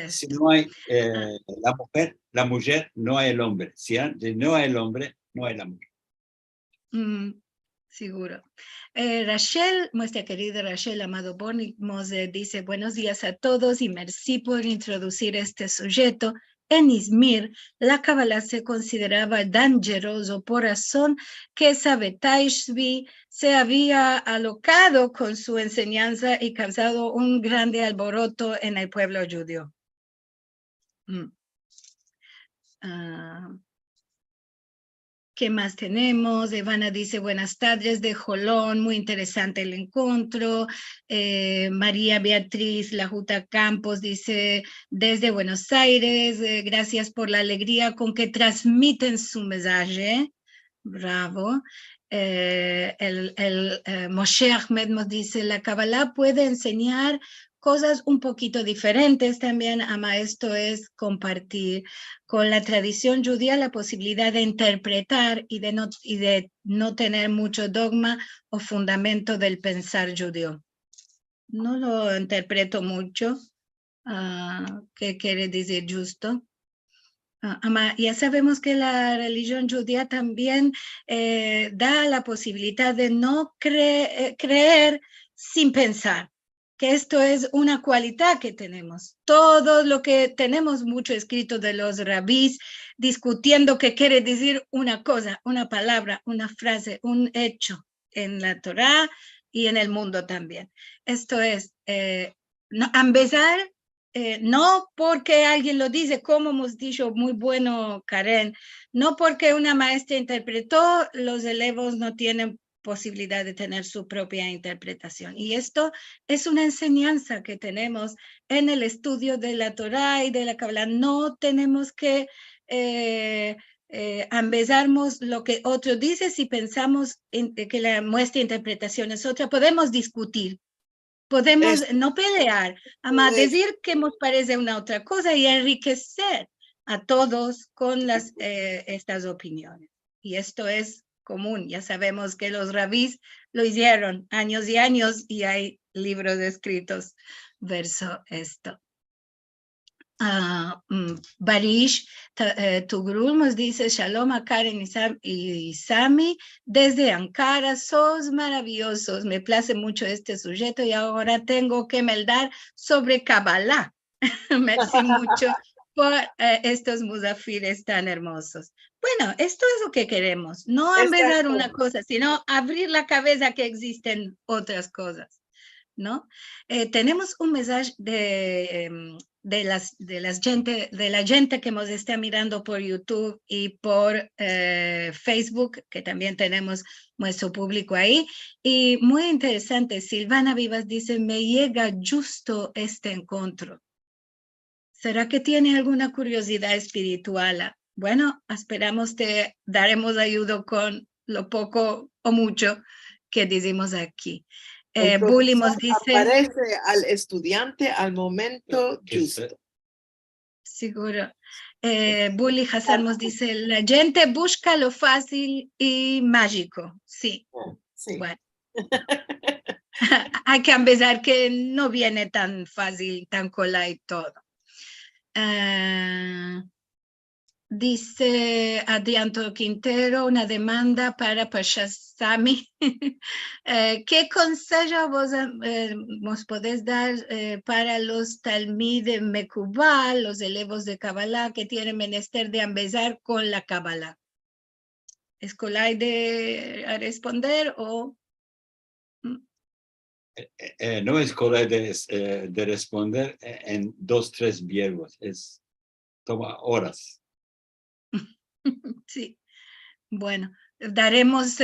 Si no hay la mujer, no hay el hombre. Si no hay el hombre, no hay la mujer. Seguro. Rachel, nuestra querida Rachel Amado Bornimos, dice, buenos días a todos y merci por introducir este sujeto. En Izmir, la Kabbalah se consideraba dangeroso por razón que Sabbatai Shvi se había alocado con su enseñanza y causado un grande alboroto en el pueblo judío. ¿Qué más tenemos? Ivana dice, buenas tardes de Jolón, muy interesante el encuentro. María Beatriz Lajuta Campos dice, desde Buenos Aires, gracias por la alegría con que transmiten su mensaje. Bravo. Moshe Ahmed nos dice, la Kabbalah puede enseñar cosas un poquito diferentes también, ama, esto es compartir con la tradición judía la posibilidad de interpretar y de no tener mucho dogma o fundamento del pensar judío. No lo interpreto mucho. ¿Qué quiere decir justo? Ama, ya sabemos que la religión judía también da la posibilidad de no creer sin pensar, que esto es una cualidad que tenemos. Todo lo que tenemos mucho escrito de los rabís discutiendo qué quiere decir una cosa, una palabra, una frase, un hecho en la Torá y en el mundo también. Esto es, no, empezar no porque alguien lo dice, como hemos dicho, muy bueno, Karen, no porque una maestra interpretó, los elevos no tienen posibilidad de tener su propia interpretación. Y esto es una enseñanza que tenemos en el estudio de la Torá y de la Kabbalah. No tenemos que empezarnos lo que otro dice si pensamos que nuestra interpretación es otra. Podemos discutir. Podemos no pelear, ama decir que nos parece una otra cosa y enriquecer a todos con estas opiniones. Y esto es común. Ya sabemos que los rabís lo hicieron años y años y hay libros escritos verso esto. Barish Tugrul nos dice Shalom a Karen y Sami desde Ankara, sos maravillosos, me place mucho este sujeto y ahora tengo que meldar sobre Kabbalah. Merci mucho por estos musafires tan hermosos. Bueno, esto es lo que queremos, no empezar una cosa, sino abrir la cabeza que existen otras cosas, ¿no? Tenemos un mensaje de la gente que nos está mirando por YouTube y por Facebook, que también tenemos nuestro público ahí. Y muy interesante, Silvana Vivas dice, me llega justo este encuentro. ¿Será que tiene alguna curiosidad espiritual? Bueno, esperamos que daremos ayuda con lo poco o mucho que decimos aquí. Bully nos dice... Aparece al estudiante al momento justo. Seguro. Bully Hassan nos dice, la gente busca lo fácil y mágico. Sí. Sí. Bueno. Hay que empezar que no viene tan fácil, tan cola y todo. Dice Adriano Quintero, una demanda para Pashasami. ¿Qué consejo vos nos podés dar para los Talmid Mekubá, los elevos de Kabbalah que tienen menester de empezar con la Kabbalah? ¿Es colay de responder o...? No es colay de responder en 2-3 verbos, toma horas. Sí, bueno, daremos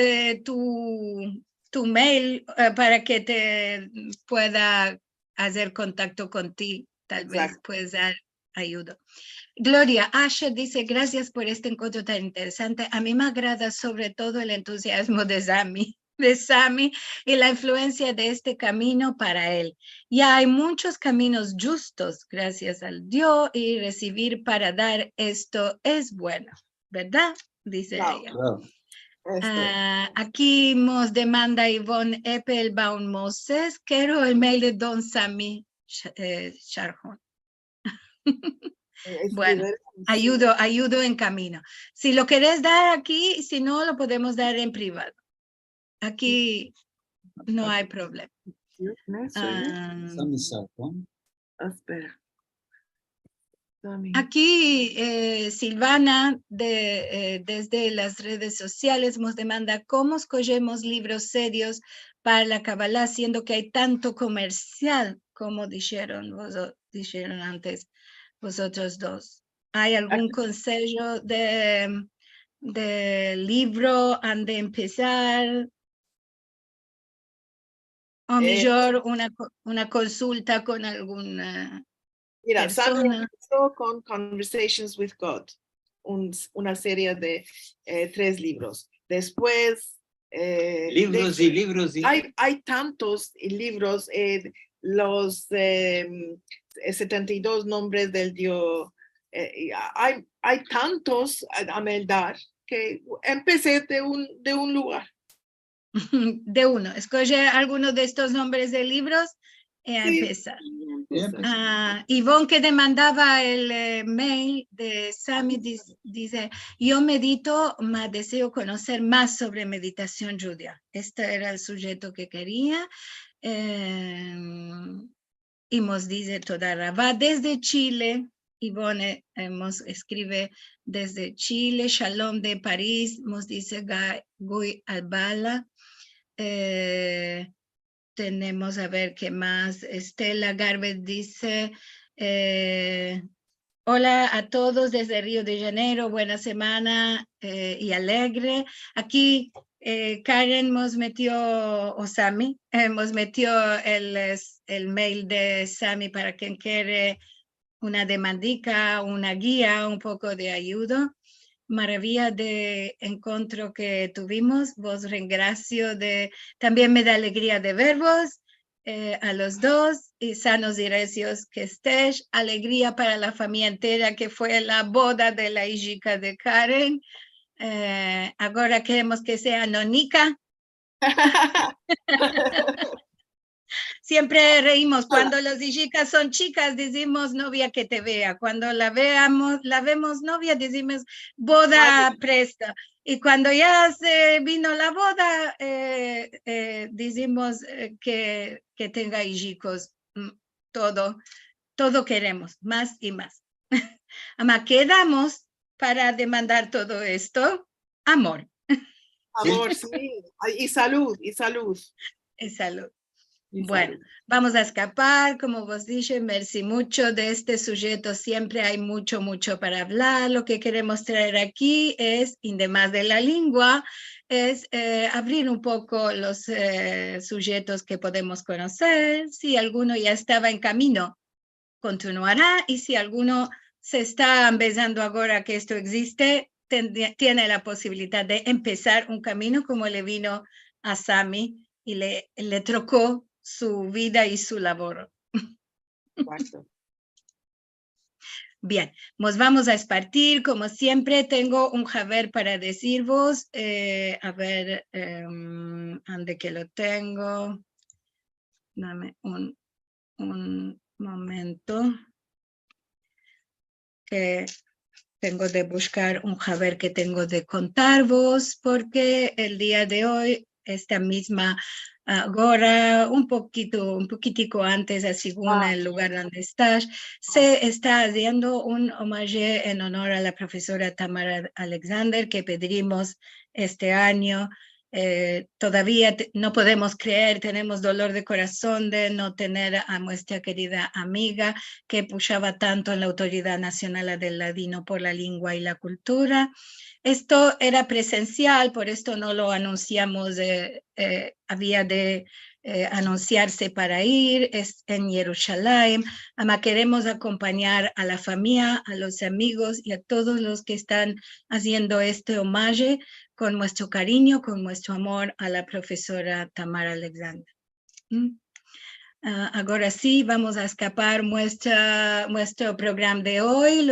tu mail para que te pueda hacer contacto contigo, tal vez puedes dar ayuda. Gloria Asher dice, gracias por este encuentro tan interesante. A mí me agrada sobre todo el entusiasmo de Sami y la influencia de este camino para él. Ya hay muchos caminos justos, gracias al Dios, y recibir para dar esto es bueno. ¿Verdad? Dice ella. Aquí nos demanda Ivonne Eppelbaum Moses. Quiero el mail de Don Sami Sharhon. Bueno, ayudo en camino. Si lo querés dar aquí, si no, lo podemos dar en privado. Aquí no hay problema. Espera. Aquí Silvana desde las redes sociales nos demanda cómo escogemos libros serios para la Kabbalah, siendo que hay tanto comercial, como dijeron antes vosotros dos. ¿Hay algún consejo de libro antes de empezar? O mejor una consulta con alguna... Mira, Sami empezó con Conversations with God, una serie de 3 libros. Después... libros y libros. Hay tantos libros. los 72 nombres del Dios. Hay tantos a Meldar que empecé de un lugar. De uno. Escoge alguno de estos nombres de libros y a Sí. empezar. Empezar. Ivonne, que demandaba el mail de Sami, dice, yo medito, mas deseo conocer más sobre meditación judía. Este era el sujeto que quería. Y nos dice toda Rabá desde Chile. Ivonne escribe desde Chile. Shalom de París, nos dice Guy Albala. Tenemos a ver qué más. Estela Garbet dice, hola a todos desde Río de Janeiro, buena semana y alegre. Aquí Karen nos metió, o Sami, nos metió el mail de Sami para quien quiere una demandica, una guía, un poco de ayuda. Maravilla de encuentro que tuvimos, vos regracio también me da alegría de vervos a los dos y sanos y recios que estés, alegría para la familia entera que fue la boda de la hija de Karen, ahora queremos que sea Nonica. Siempre reímos, cuando las hijas son chicas, decimos novia que te vea. Cuando la vemos novia, decimos boda presta. Y cuando ya se vino la boda, decimos que tenga hijos. Todo queremos, más y más. Ama, quedamos para demandar todo esto. Amor. Amor, sí. Y salud, y salud. Y salud. Y Bueno, salud. vamos a escapar, como vos dije, merci mucho de este sujeto, siempre hay mucho para hablar. Lo que queremos traer aquí es, además de la lengua, es abrir un poco los sujetos que podemos conocer. Si alguno ya estaba en camino, continuará, y si alguno se está empezando ahora que esto existe, tiene la posibilidad de empezar un camino como le vino a Sami y le trocó su vida y su labor. Exacto. Bien, nos vamos a espartir. Como siempre, tengo un haber para deciros. A ver, ¿dónde que lo tengo? Dame un momento. Que tengo de buscar un haber que tengo de contarvos, porque el día de hoy, esta misma ahora, un poquitico antes, según el lugar donde estás, se está haciendo un homenaje en honor a la profesora Tamara Alexander que pedimos este año. Todavía no podemos creer, tenemos dolor de corazón de no tener a nuestra querida amiga que pushaba tanto en la Autoridad Nacional del Ladino por la Lengua y la Cultura. Esto era presencial, por esto no lo anunciamos, había de anunciarse para ir, es en Jerusalén. Ama, queremos acompañar a la familia, a los amigos y a todos los que están haciendo este homenaje con nuestro cariño, con nuestro amor a la profesora Tamara Alexander. Ahora sí, vamos a escapar nuestro programa de hoy.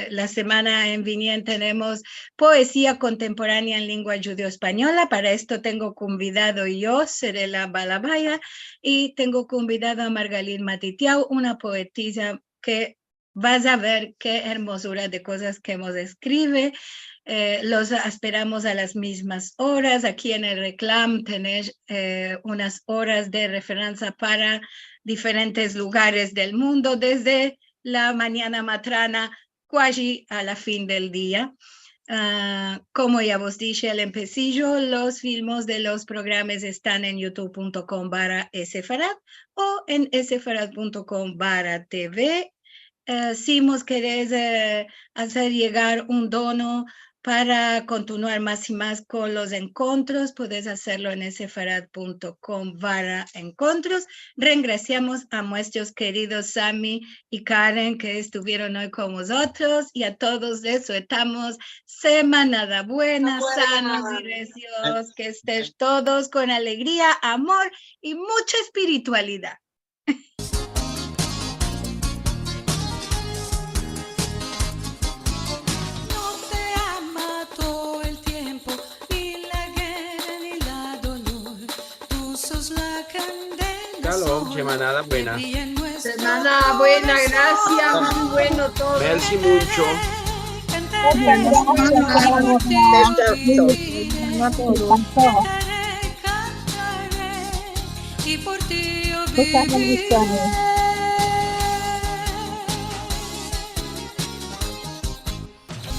La semana en Viñén tenemos poesía contemporánea en lengua judeo-española. Para esto tengo convidado yo, seré la balabaya, y tengo convidado a Margalín Matitiau, una poetisa que vas a ver qué hermosura de cosas que nos escribe. Los esperamos a las mismas horas. Aquí en el reclam tenéis unas horas de referencia para diferentes lugares del mundo, desde la mañana matrana casi a la fin del día. Como ya vos dije al empecillo, los filmes de los programas están en youtube.com/Sefarad o en sefarad.com/TV. Si nos querés hacer llegar un dono para continuar más y más con los encuentros, puedes hacerlo en sefarad.com/encuentros. Regraciamos a nuestros queridos Sami y Karen que estuvieron hoy con nosotros, y a todos les deseamos semana buena, sanos y recios, que estés todos con alegría, amor y mucha espiritualidad. Semana buena. Semana buena, gracias. Muy bueno todo. Merci mucho. Y por ti yo Muchas viviré. bendiciones.